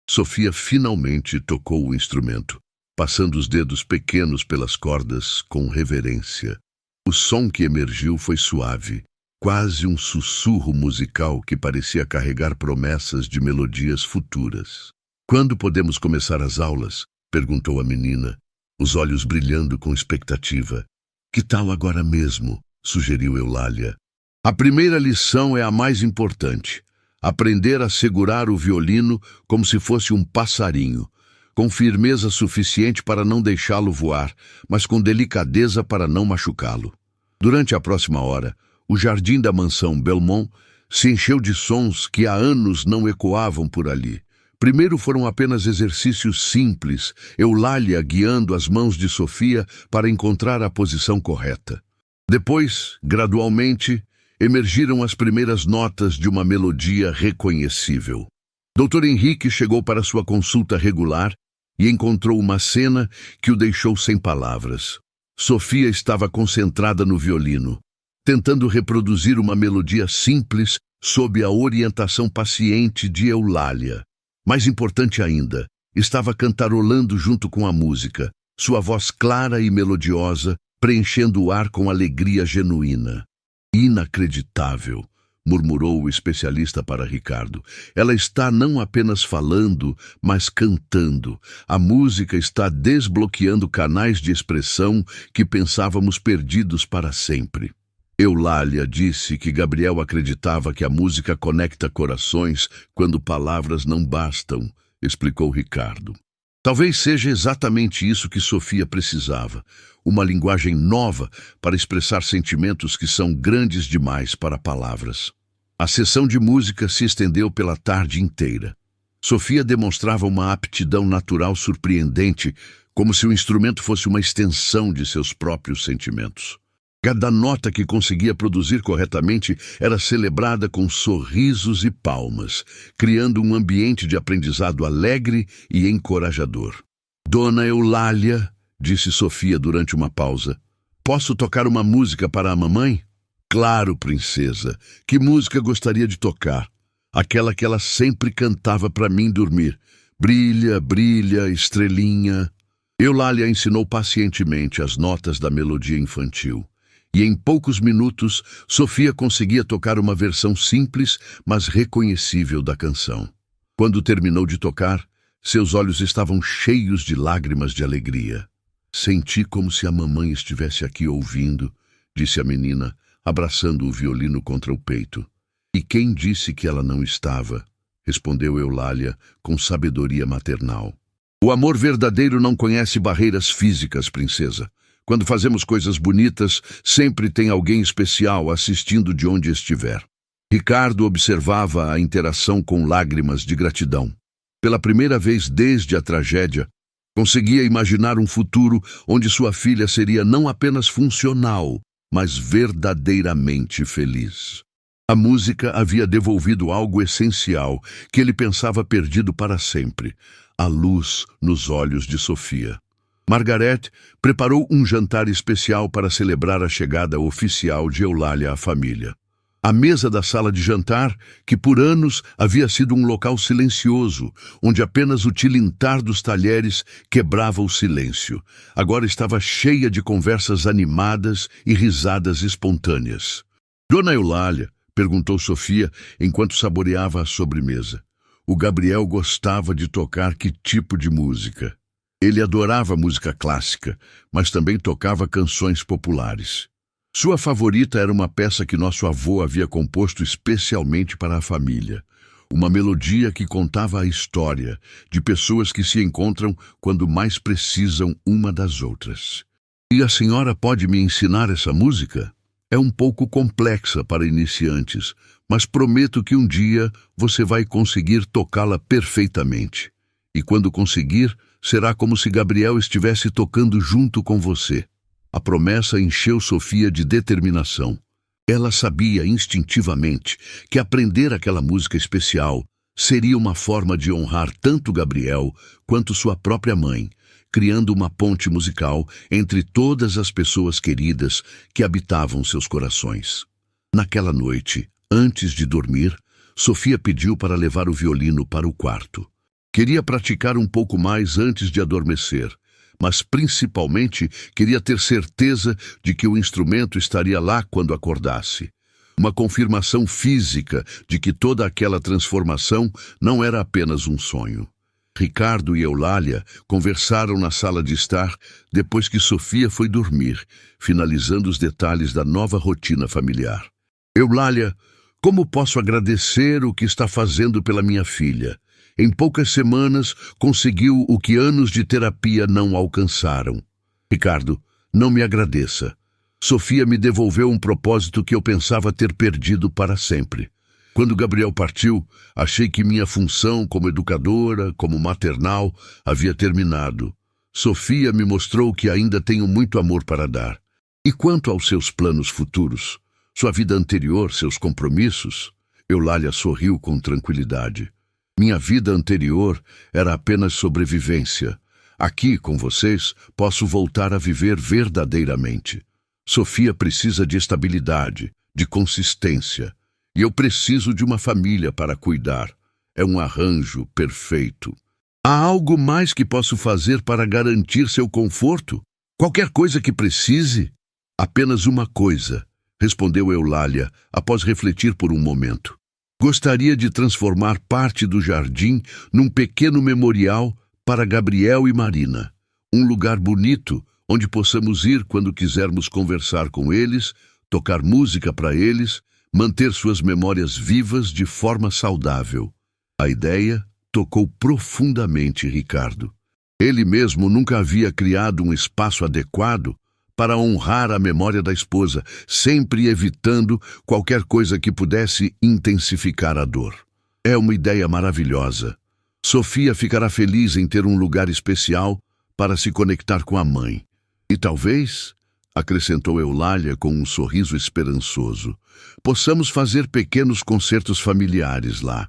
Sofia finalmente tocou o instrumento, passando os dedos pequenos pelas cordas com reverência. O som que emergiu foi suave, quase um sussurro musical que parecia carregar promessas de melodias futuras. Quando podemos começar as aulas? Perguntou a menina, os olhos brilhando com expectativa. Que tal agora mesmo? Sugeriu Eulália. A primeira lição é a mais importante. Aprender a segurar o violino como se fosse um passarinho, com firmeza suficiente para não deixá-lo voar, mas com delicadeza para não machucá-lo. Durante a próxima hora, o jardim da mansão Belmont se encheu de sons que há anos não ecoavam por ali. Primeiro foram apenas exercícios simples, Eulália guiando as mãos de Sofia para encontrar a posição correta. Depois, gradualmente, emergiram as primeiras notas de uma melodia reconhecível. Dr. Henrique chegou para sua consulta regular e encontrou uma cena que o deixou sem palavras. Sofia estava concentrada no violino, tentando reproduzir uma melodia simples sob a orientação paciente de Eulália. Mais importante ainda, estava cantarolando junto com a música, sua voz clara e melodiosa, preenchendo o ar com alegria genuína. Inacreditável, murmurou o especialista para Ricardo. Ela está não apenas falando, mas cantando. A música está desbloqueando canais de expressão que pensávamos perdidos para sempre. Eulália disse que Gabriel acreditava que a música conecta corações quando palavras não bastam, explicou Ricardo. Talvez seja exatamente isso que Sofia precisava, uma linguagem nova para expressar sentimentos que são grandes demais para palavras. A sessão de música se estendeu pela tarde inteira. Sofia demonstrava uma aptidão natural surpreendente, como se o instrumento fosse uma extensão de seus próprios sentimentos. Cada nota que conseguia produzir corretamente era celebrada com sorrisos e palmas, criando um ambiente de aprendizado alegre e encorajador. Dona Eulália, disse Sofia durante uma pausa, posso tocar uma música para a mamãe? Claro, princesa. Que música gostaria de tocar? Aquela que ela sempre cantava para mim dormir. Brilha, brilha, estrelinha. Eulália ensinou pacientemente as notas da melodia infantil. E em poucos minutos, Sofia conseguia tocar uma versão simples, mas reconhecível da canção. Quando terminou de tocar, seus olhos estavam cheios de lágrimas de alegria. Senti como se a mamãe estivesse aqui ouvindo, disse a menina, abraçando o violino contra o peito. E quem disse que ela não estava? Respondeu Eulália, com sabedoria maternal. O amor verdadeiro não conhece barreiras físicas, princesa. Quando fazemos coisas bonitas, sempre tem alguém especial assistindo de onde estiver. Ricardo observava a interação com lágrimas de gratidão. Pela primeira vez desde a tragédia, Conseguia imaginar um futuro onde sua filha seria não apenas funcional, mas verdadeiramente feliz. A música havia devolvido algo essencial que ele pensava perdido para sempre: a luz nos olhos de Sofia. Margaret preparou um jantar especial para celebrar a chegada oficial de Eulália à família. A mesa da sala de jantar, que por anos havia sido um local silencioso, onde apenas o tilintar dos talheres quebrava o silêncio, agora estava cheia de conversas animadas e risadas espontâneas. Dona Eulália, perguntou Sofia enquanto saboreava a sobremesa. O Gabriel gostava de tocar que tipo de música? Ele adorava música clássica, mas também tocava canções populares. Sua favorita era uma peça que nosso avô havia composto especialmente para a família. Uma melodia que contava a história de pessoas que se encontram quando mais precisam uma das outras. E a senhora pode me ensinar essa música? É um pouco complexa para iniciantes, mas prometo que um dia você vai conseguir tocá-la perfeitamente. E quando conseguir, será como se Gabriel estivesse tocando junto com você. A promessa encheu Sofia de determinação. Ela sabia instintivamente que aprender aquela música especial seria uma forma de honrar tanto Gabriel quanto sua própria mãe, criando uma ponte musical entre todas as pessoas queridas que habitavam seus corações. Naquela noite, antes de dormir, Sofia pediu para levar o violino para o quarto. Queria praticar um pouco mais antes de adormecer, mas principalmente queria ter certeza de que o instrumento estaria lá quando acordasse. Uma confirmação física de que toda aquela transformação não era apenas um sonho. Ricardo e Eulália conversaram na sala de estar depois que Sofia foi dormir, finalizando os detalhes da nova rotina familiar. Eulália, como posso agradecer o que está fazendo pela minha filha? Em poucas semanas, conseguiu o que anos de terapia não alcançaram. Ricardo, não me agradeça. Sofia me devolveu um propósito que eu pensava ter perdido para sempre. Quando Gabriel partiu, achei que minha função como educadora, como maternal, havia terminado. Sofia me mostrou que ainda tenho muito amor para dar. E quanto aos seus planos futuros? Sua vida anterior, seus compromissos? Eulália sorriu com tranquilidade. Minha vida anterior era apenas sobrevivência. Aqui, com vocês, posso voltar a viver verdadeiramente. Sofia precisa de estabilidade, de consistência. E eu preciso de uma família para cuidar. É um arranjo perfeito. Há algo mais que posso fazer para garantir seu conforto? Qualquer coisa que precise? Apenas uma coisa, respondeu Eulália, após refletir por um momento. Gostaria de transformar parte do jardim num pequeno memorial para Gabriel e Marina. Um lugar bonito onde possamos ir quando quisermos conversar com eles, tocar música para eles, manter suas memórias vivas de forma saudável. A ideia tocou profundamente Ricardo. Ele mesmo nunca havia criado um espaço adequado para honrar a memória da esposa, sempre evitando qualquer coisa que pudesse intensificar a dor. É uma ideia maravilhosa. Sofia ficará feliz em ter um lugar especial para se conectar com a mãe. E talvez, acrescentou Eulália com um sorriso esperançoso, possamos fazer pequenos concertos familiares lá.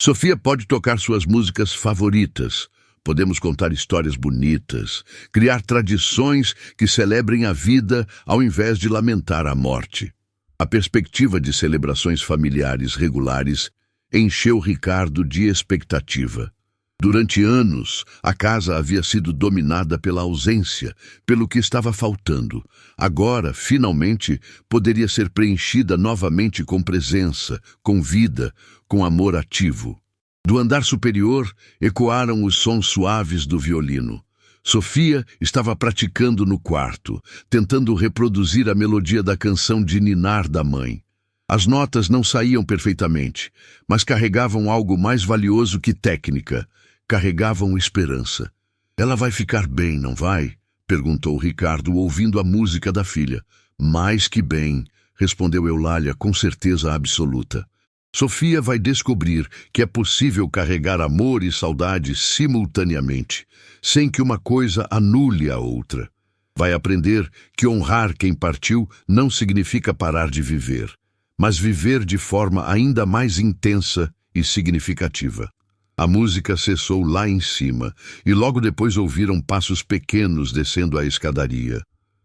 Sofia pode tocar suas músicas favoritas. Podemos contar histórias bonitas, criar tradições que celebrem a vida ao invés de lamentar a morte. A perspectiva de celebrações familiares regulares encheu Ricardo de expectativa. Durante anos, a casa havia sido dominada pela ausência, pelo que estava faltando. Agora, finalmente, poderia ser preenchida novamente com presença, com vida, com amor ativo. Do andar superior, ecoaram os sons suaves do violino. Sofia estava praticando no quarto, tentando reproduzir a melodia da canção de ninar da mãe. As notas não saíam perfeitamente, mas carregavam algo mais valioso que técnica. Carregavam esperança. Ela vai ficar bem, não vai? Perguntou Ricardo, ouvindo a música da filha. Mais que bem, respondeu Eulália com certeza absoluta. Sofia vai descobrir que é possível carregar amor e saudade simultaneamente, sem que uma coisa anule a outra. Vai aprender que honrar quem partiu não significa parar de viver, mas viver de forma ainda mais intensa e significativa. A música cessou lá em cima, e logo depois ouviram passos pequenos descendo a escadaria.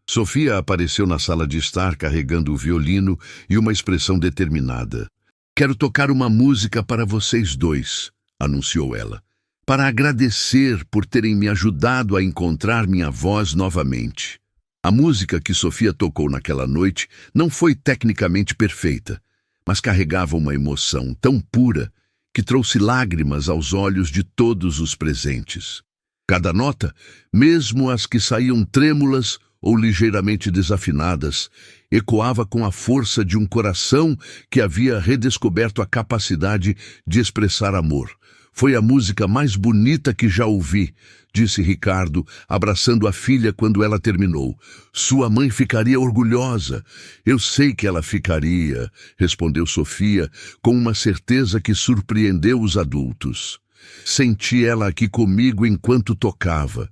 Sofia apareceu na sala de estar carregando o violino e uma expressão determinada. "Quero tocar uma música para vocês dois", anunciou ela, "para agradecer por terem me ajudado a encontrar minha voz novamente." A música que Sofia tocou naquela noite não foi tecnicamente perfeita, mas carregava uma emoção tão pura que trouxe lágrimas aos olhos de todos os presentes. Cada nota, mesmo as que saíam trêmulas ou ligeiramente desafinadas, ecoava com a força de um coração que havia redescoberto a capacidade de expressar amor. "Foi a música mais bonita que já ouvi", disse Ricardo, abraçando a filha quando ela terminou. "Sua mãe ficaria orgulhosa." "Eu sei que ela ficaria", respondeu Sofia, com uma certeza que surpreendeu os adultos. "Senti ela aqui comigo enquanto tocava."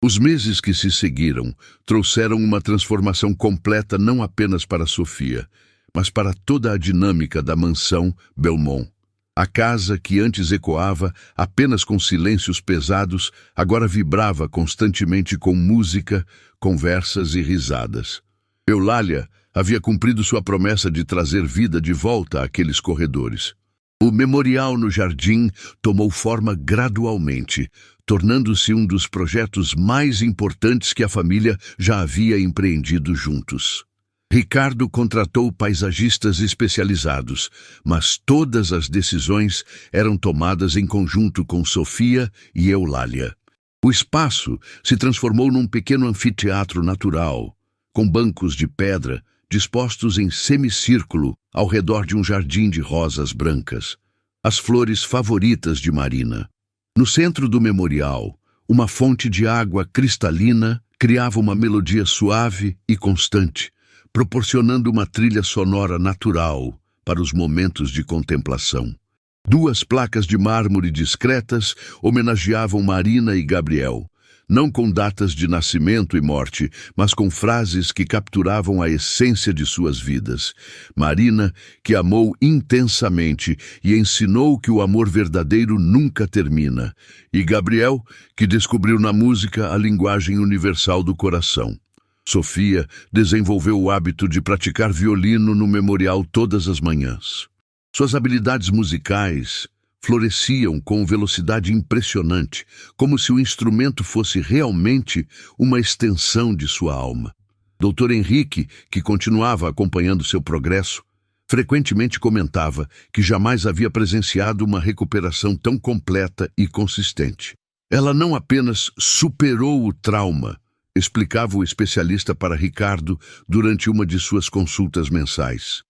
Os meses que se seguiram trouxeram uma transformação completa não apenas para Sofia, mas para toda a dinâmica da mansão Belmont. A casa, que antes ecoava apenas com silêncios pesados, agora vibrava constantemente com música, conversas e risadas. Eulália havia cumprido sua promessa de trazer vida de volta àqueles corredores. O memorial no jardim tomou forma gradualmente, tornando-se um dos projetos mais importantes que a família já havia empreendido juntos. Ricardo contratou paisagistas especializados, mas todas as decisões eram tomadas em conjunto com Sofia e Eulália. O espaço se transformou num pequeno anfiteatro natural, com bancos de pedra dispostos em semicírculo ao redor de um jardim de rosas brancas, as flores favoritas de Marina. No centro do memorial, uma fonte de água cristalina criava uma melodia suave e constante, proporcionando uma trilha sonora natural para os momentos de contemplação. 2 placas de mármore discretas homenageavam Marina e Gabriel, não com datas de nascimento e morte, mas com frases que capturavam a essência de suas vidas. Marina, que amou intensamente e ensinou que o amor verdadeiro nunca termina, e Gabriel, que descobriu na música a linguagem universal do coração. Sofia desenvolveu o hábito de praticar violino no memorial todas as manhãs. Suas habilidades musicais floresciam com velocidade impressionante, como se o instrumento fosse realmente uma extensão de sua alma. Dr. Henrique, que continuava acompanhando seu progresso, frequentemente comentava que jamais havia presenciado uma recuperação tão completa e consistente. "Ela não apenas superou o trauma", explicava o especialista para Ricardo durante uma de suas consultas mensais.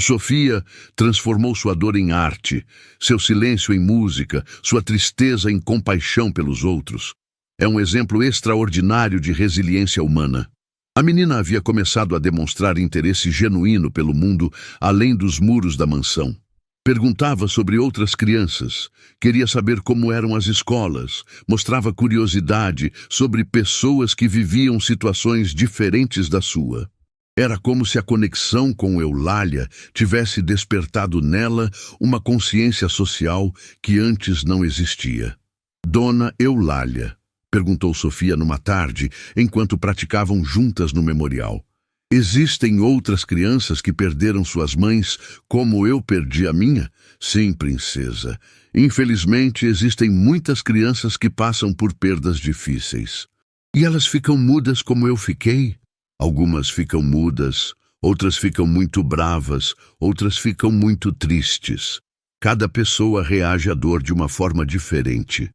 Sofia transformou sua dor em arte, seu silêncio em música, sua tristeza em compaixão pelos outros. É um exemplo extraordinário de resiliência humana. A menina havia começado a demonstrar interesse genuíno pelo mundo além dos muros da mansão. Perguntava sobre outras crianças, queria saber como eram as escolas, mostrava curiosidade sobre pessoas que viviam situações diferentes da sua. Era como se a conexão com Eulália tivesse despertado nela uma consciência social que antes não existia. "Dona Eulália", perguntou Sofia numa tarde, enquanto praticavam juntas no memorial, "existem outras crianças que perderam suas mães como eu perdi a minha?" "Sim, princesa. Infelizmente, existem muitas crianças que passam por perdas difíceis. E elas ficam mudas como eu fiquei?" "Algumas ficam mudas, outras ficam muito bravas, outras ficam muito tristes. Cada pessoa reage à dor de uma forma diferente."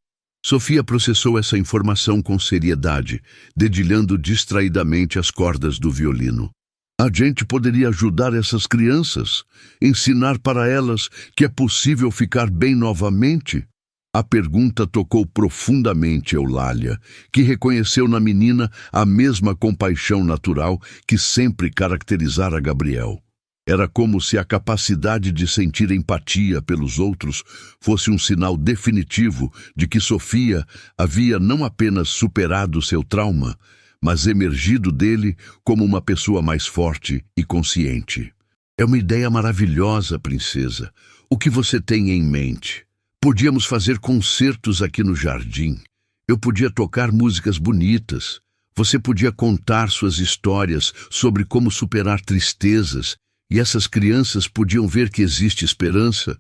Sofia processou essa informação com seriedade, dedilhando distraidamente as cordas do violino. "A gente poderia ajudar essas crianças, ensinar para elas que é possível ficar bem novamente?" A pergunta tocou profundamente Eulália, que reconheceu na menina a mesma compaixão natural que sempre caracterizara Gabriel. Era como se a capacidade de sentir empatia pelos outros fosse um sinal definitivo de que Sofia havia não apenas superado seu trauma, mas emergido dele como uma pessoa mais forte e consciente. É uma ideia maravilhosa, princesa. O que você tem em mente? Podíamos fazer concertos aqui no jardim. Eu podia tocar músicas bonitas. Você podia contar suas histórias sobre como superar tristezas, e essas crianças podiam ver que existe esperança.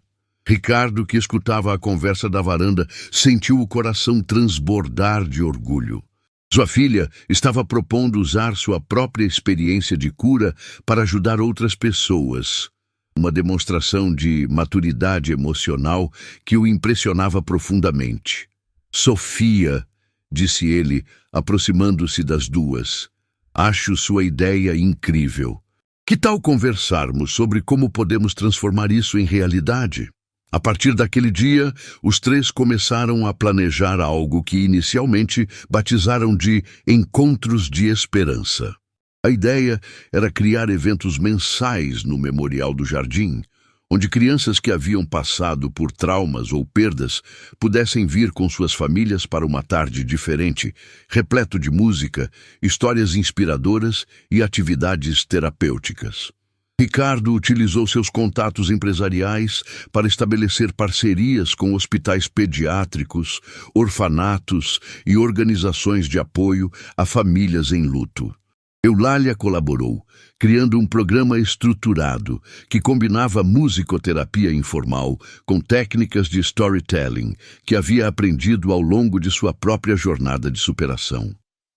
Ricardo, que escutava a conversa da varanda, sentiu o coração transbordar de orgulho. Sua filha estava propondo usar sua própria experiência de cura para ajudar outras pessoas. Uma demonstração de maturidade emocional que o impressionava profundamente. Sofia, disse ele, aproximando-se das duas, acho sua ideia incrível. Que tal conversarmos sobre como podemos transformar isso em realidade? A partir daquele dia, os três começaram a planejar algo que inicialmente batizaram de Encontros de Esperança. A ideia era criar eventos mensais no Memorial do Jardim, onde crianças que haviam passado por traumas ou perdas pudessem vir com suas famílias para uma tarde diferente, repleto de música, histórias inspiradoras e atividades terapêuticas. Ricardo utilizou seus contatos empresariais para estabelecer parcerias com hospitais pediátricos, orfanatos e organizações de apoio a famílias em luto. Eulália colaborou, criando um programa estruturado que combinava musicoterapia informal com técnicas de storytelling que havia aprendido ao longo de sua própria jornada de superação.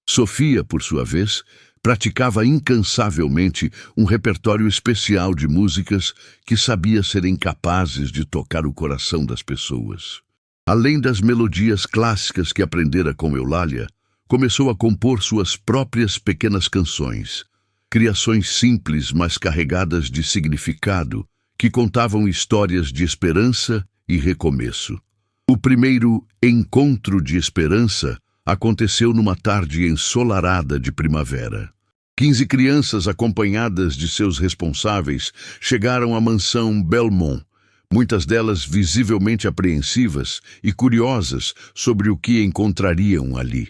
Sofia, por sua vez, praticava incansavelmente um repertório especial de músicas que sabia serem capazes de tocar o coração das pessoas. Além das melodias clássicas que aprendera com Eulália, começou a compor suas próprias pequenas canções, criações simples, mas carregadas de significado, que contavam histórias de esperança e recomeço. O primeiro Encontro de Esperança aconteceu numa tarde ensolarada de primavera. 15 crianças, acompanhadas de seus responsáveis, chegaram à mansão Belmont, muitas delas visivelmente apreensivas e curiosas sobre o que encontrariam ali.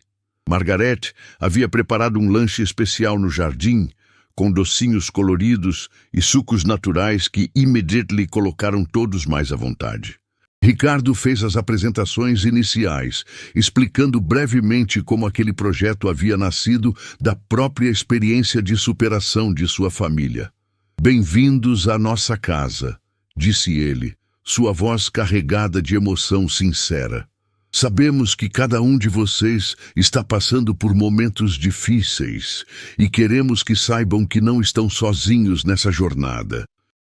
Margaret havia preparado um lanche especial no jardim, com docinhos coloridos e sucos naturais que imediatamente colocaram todos mais à vontade. Ricardo fez as apresentações iniciais, explicando brevemente como aquele projeto havia nascido da própria experiência de superação de sua família. "Bem-vindos à nossa casa", disse ele, sua voz carregada de emoção sincera. "Sabemos que cada um de vocês está passando por momentos difíceis e queremos que saibam que não estão sozinhos nessa jornada."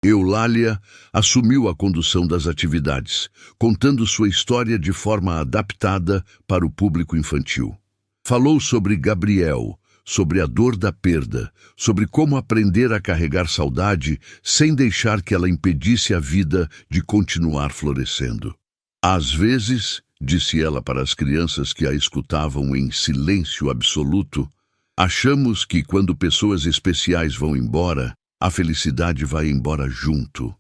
Eulália assumiu a condução das atividades, contando sua história de forma adaptada para o público infantil. Falou sobre Gabriel, sobre a dor da perda, sobre como aprender a carregar saudade sem deixar que ela impedisse a vida de continuar florescendo. "Às vezes", disse ela para as crianças que a escutavam em silêncio absoluto, "achamos que quando pessoas especiais vão embora, a felicidade vai embora junto.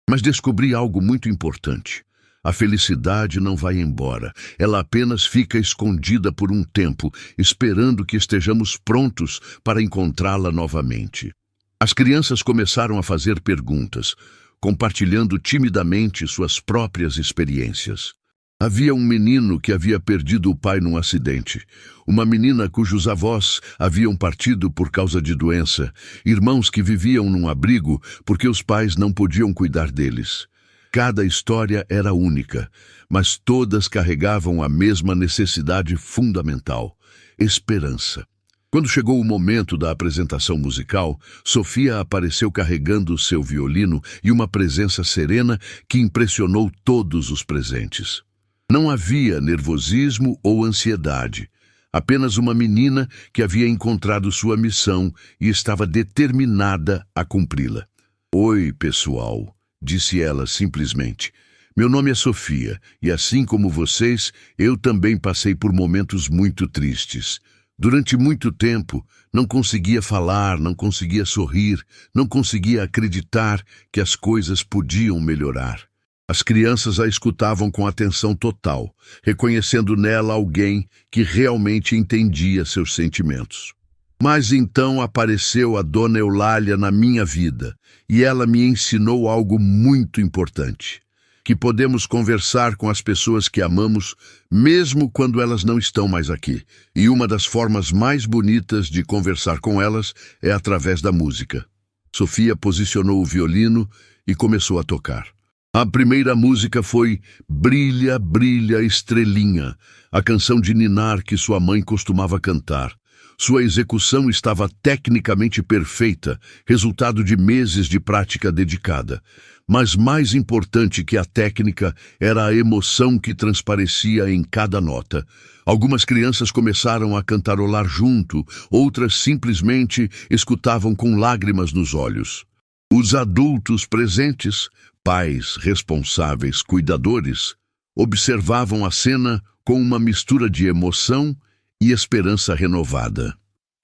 Mas descobri algo muito importante. A felicidade não vai embora. Ela apenas fica escondida por um tempo, esperando que estejamos prontos para encontrá-la novamente." As crianças começaram a fazer perguntas, compartilhando timidamente suas próprias experiências. Havia um menino que havia perdido o pai num acidente, uma menina cujos avós haviam partido por causa de doença, irmãos que viviam num abrigo porque os pais não podiam cuidar deles. Cada história era única, mas todas carregavam a mesma necessidade fundamental: esperança. Quando chegou o momento da apresentação musical, Sofia apareceu carregando seu violino e uma presença serena que impressionou todos os presentes. Não havia nervosismo ou ansiedade, apenas uma menina que havia encontrado sua missão e estava determinada a cumpri-la. "Oi, pessoal", disse ela simplesmente. "Meu nome é Sofia, e assim como vocês, eu também passei por momentos muito tristes. Durante muito tempo, não conseguia falar, não conseguia sorrir, não conseguia acreditar que as coisas podiam melhorar. As crianças a escutavam com atenção total, reconhecendo nela alguém que realmente entendia seus sentimentos. Mas então apareceu a Dona Eulália na minha vida, e ela me ensinou algo muito importante: que podemos conversar com as pessoas que amamos, mesmo quando elas não estão mais aqui. E uma das formas mais bonitas de conversar com elas é através da música. Sofia posicionou o violino e começou a tocar. A primeira música foi Brilha, Brilha, Estrelinha, a canção de ninar que sua mãe costumava cantar. Sua execução estava tecnicamente perfeita, resultado de meses de prática dedicada. Mas mais importante que a técnica era a emoção que transparecia em cada nota. Algumas crianças começaram a cantarolar junto, outras simplesmente escutavam com lágrimas nos olhos. Os adultos presentes, pais responsáveis, cuidadores, observavam a cena com uma mistura de emoção e esperança renovada.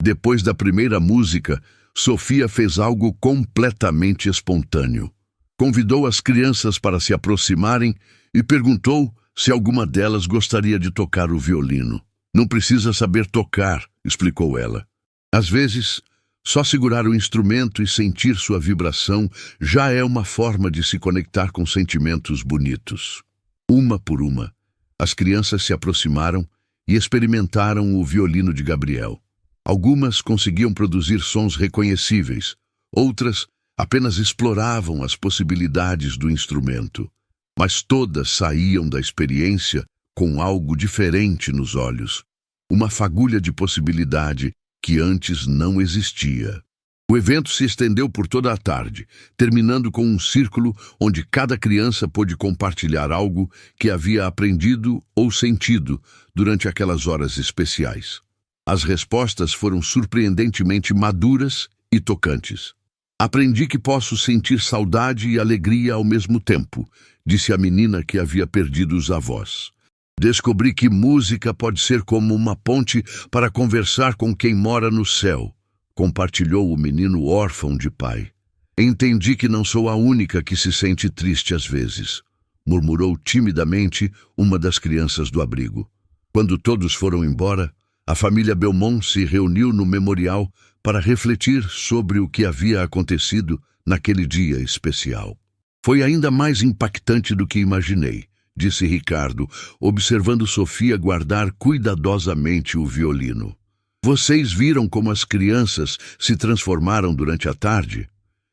Depois da primeira música, Sofia fez algo completamente espontâneo. Convidou as crianças para se aproximarem e perguntou se alguma delas gostaria de tocar o violino. Não precisa saber tocar, explicou ela. Às vezes, só segurar o instrumento e sentir sua vibração já é uma forma de se conectar com sentimentos bonitos. Uma por uma, as crianças se aproximaram e experimentaram o violino de Gabriel. Algumas conseguiam produzir sons reconhecíveis, outras apenas exploravam as possibilidades do instrumento. Mas todas saíam da experiência com algo diferente nos olhos, uma fagulha de possibilidade que antes não existia. O evento se estendeu por toda a tarde, terminando com um círculo onde cada criança pôde compartilhar algo que havia aprendido ou sentido durante aquelas horas especiais. As respostas foram surpreendentemente maduras e tocantes. Aprendi que posso sentir saudade e alegria ao mesmo tempo, disse a menina que havia perdido os avós. Descobri que música pode ser como uma ponte para conversar com quem mora no céu, compartilhou o menino órfão de pai. Entendi que não sou a única que se sente triste às vezes, murmurou timidamente uma das crianças do abrigo. Quando todos foram embora, a família Belmont se reuniu no memorial para refletir sobre o que havia acontecido naquele dia especial. Foi ainda mais impactante do que imaginei, disse Ricardo, observando Sofia guardar cuidadosamente o violino. Vocês viram como as crianças se transformaram durante a tarde?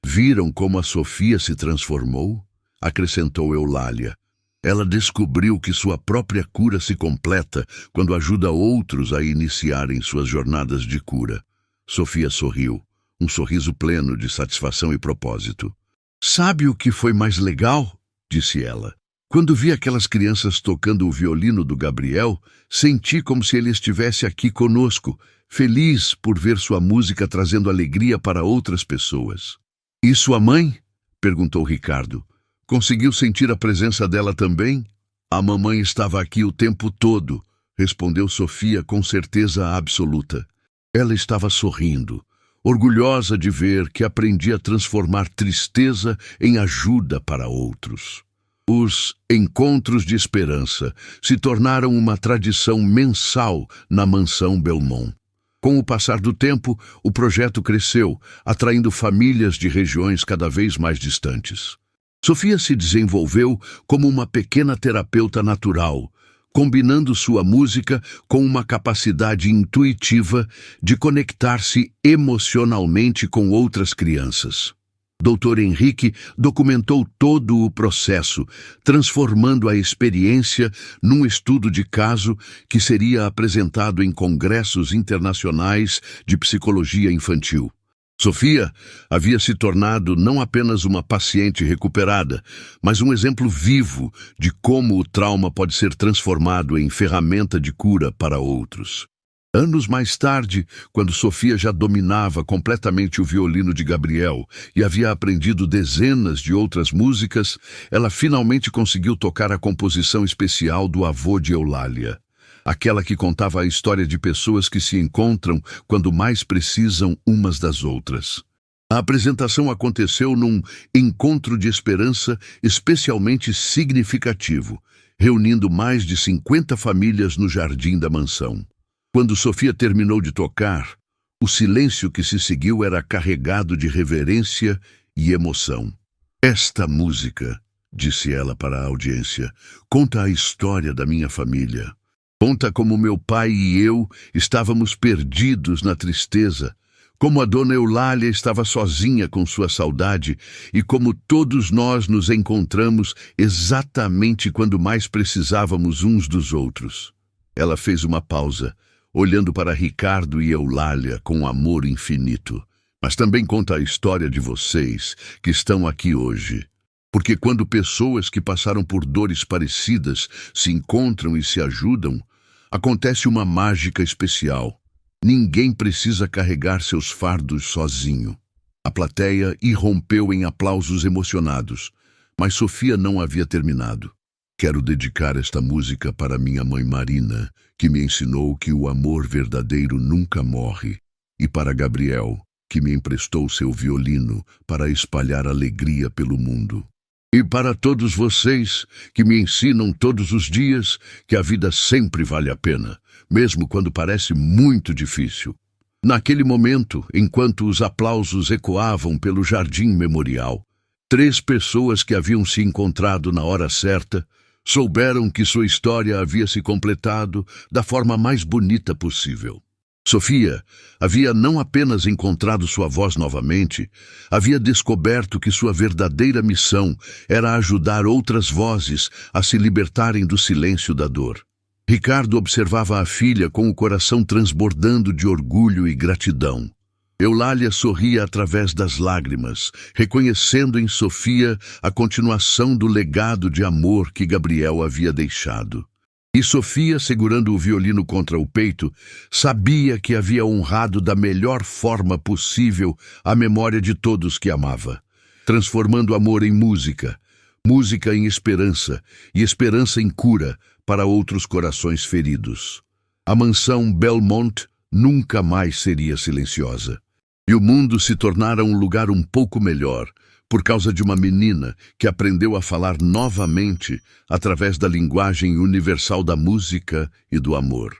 Viram como a Sofia se transformou? Acrescentou Eulália. Ela descobriu que sua própria cura se completa quando ajuda outros a iniciarem suas jornadas de cura. Sofia sorriu, um sorriso pleno de satisfação e propósito. Sabe o que foi mais legal? Disse ela. Quando vi aquelas crianças tocando o violino do Gabriel, senti como se ele estivesse aqui conosco, feliz por ver sua música trazendo alegria para outras pessoas. E sua mãe? Perguntou Ricardo. Conseguiu sentir a presença dela também? A mamãe estava aqui o tempo todo, respondeu Sofia com certeza absoluta. Ela estava sorrindo, orgulhosa de ver que aprendi a transformar tristeza em ajuda para outros. Os encontros de esperança se tornaram uma tradição mensal na mansão Belmont. Com o passar do tempo, o projeto cresceu, atraindo famílias de regiões cada vez mais distantes. Sofia se desenvolveu como uma pequena terapeuta natural, combinando sua música com uma capacidade intuitiva de conectar-se emocionalmente com outras crianças. Dr. Henrique documentou todo o processo, transformando a experiência num estudo de caso que seria apresentado em congressos internacionais de psicologia infantil. Sofia havia se tornado não apenas uma paciente recuperada, mas um exemplo vivo de como o trauma pode ser transformado em ferramenta de cura para outros. Anos mais tarde, quando Sofia já dominava completamente o violino de Gabriel e havia aprendido dezenas de outras músicas, ela finalmente conseguiu tocar a composição especial do avô de Eulália. aquela que contava a história de pessoas que se encontram quando mais precisam umas das outras. A apresentação aconteceu num encontro de esperança especialmente significativo, reunindo mais de 50 famílias no jardim da mansão. Quando Sofia terminou de tocar, o silêncio que se seguiu era carregado de reverência e emoção. Esta música, disse ela para a audiência, conta a história da minha família. Conta como meu pai e eu estávamos perdidos na tristeza, como a dona Eulália estava sozinha com sua saudade e como todos nós nos encontramos exatamente quando mais precisávamos uns dos outros. Ela fez uma pausa, olhando para Ricardo e Eulália com amor infinito. Mas também conta a história de vocês que estão aqui hoje. Porque quando pessoas que passaram por dores parecidas se encontram e se ajudam, acontece uma mágica especial. Ninguém precisa carregar seus fardos sozinho. A plateia irrompeu em aplausos emocionados, mas Sofia não havia terminado. Quero dedicar esta música para minha mãe Marina, que me ensinou que o amor verdadeiro nunca morre, e para Gabriel, que me emprestou seu violino para espalhar alegria pelo mundo. E para todos vocês que me ensinam todos os dias que a vida sempre vale a pena, mesmo quando parece muito difícil. Naquele momento, enquanto os aplausos ecoavam pelo jardim memorial, 3 pessoas que haviam se encontrado na hora certa souberam que sua história havia se completado da forma mais bonita possível. Sofia havia não apenas encontrado sua voz novamente, havia descoberto que sua verdadeira missão era ajudar outras vozes a se libertarem do silêncio da dor. Ricardo observava a filha com o coração transbordando de orgulho e gratidão. Eulália sorria através das lágrimas, reconhecendo em Sofia a continuação do legado de amor que Gabriel havia deixado. E Sofia, segurando o violino contra o peito, sabia que havia honrado da melhor forma possível a memória de todos que amava, transformando amor em música, música em esperança e esperança em cura para outros corações feridos. A mansão Belmont nunca mais seria silenciosa, e o mundo se tornara um lugar um pouco melhor, por causa de uma menina que aprendeu a falar novamente através da linguagem universal da música e do amor.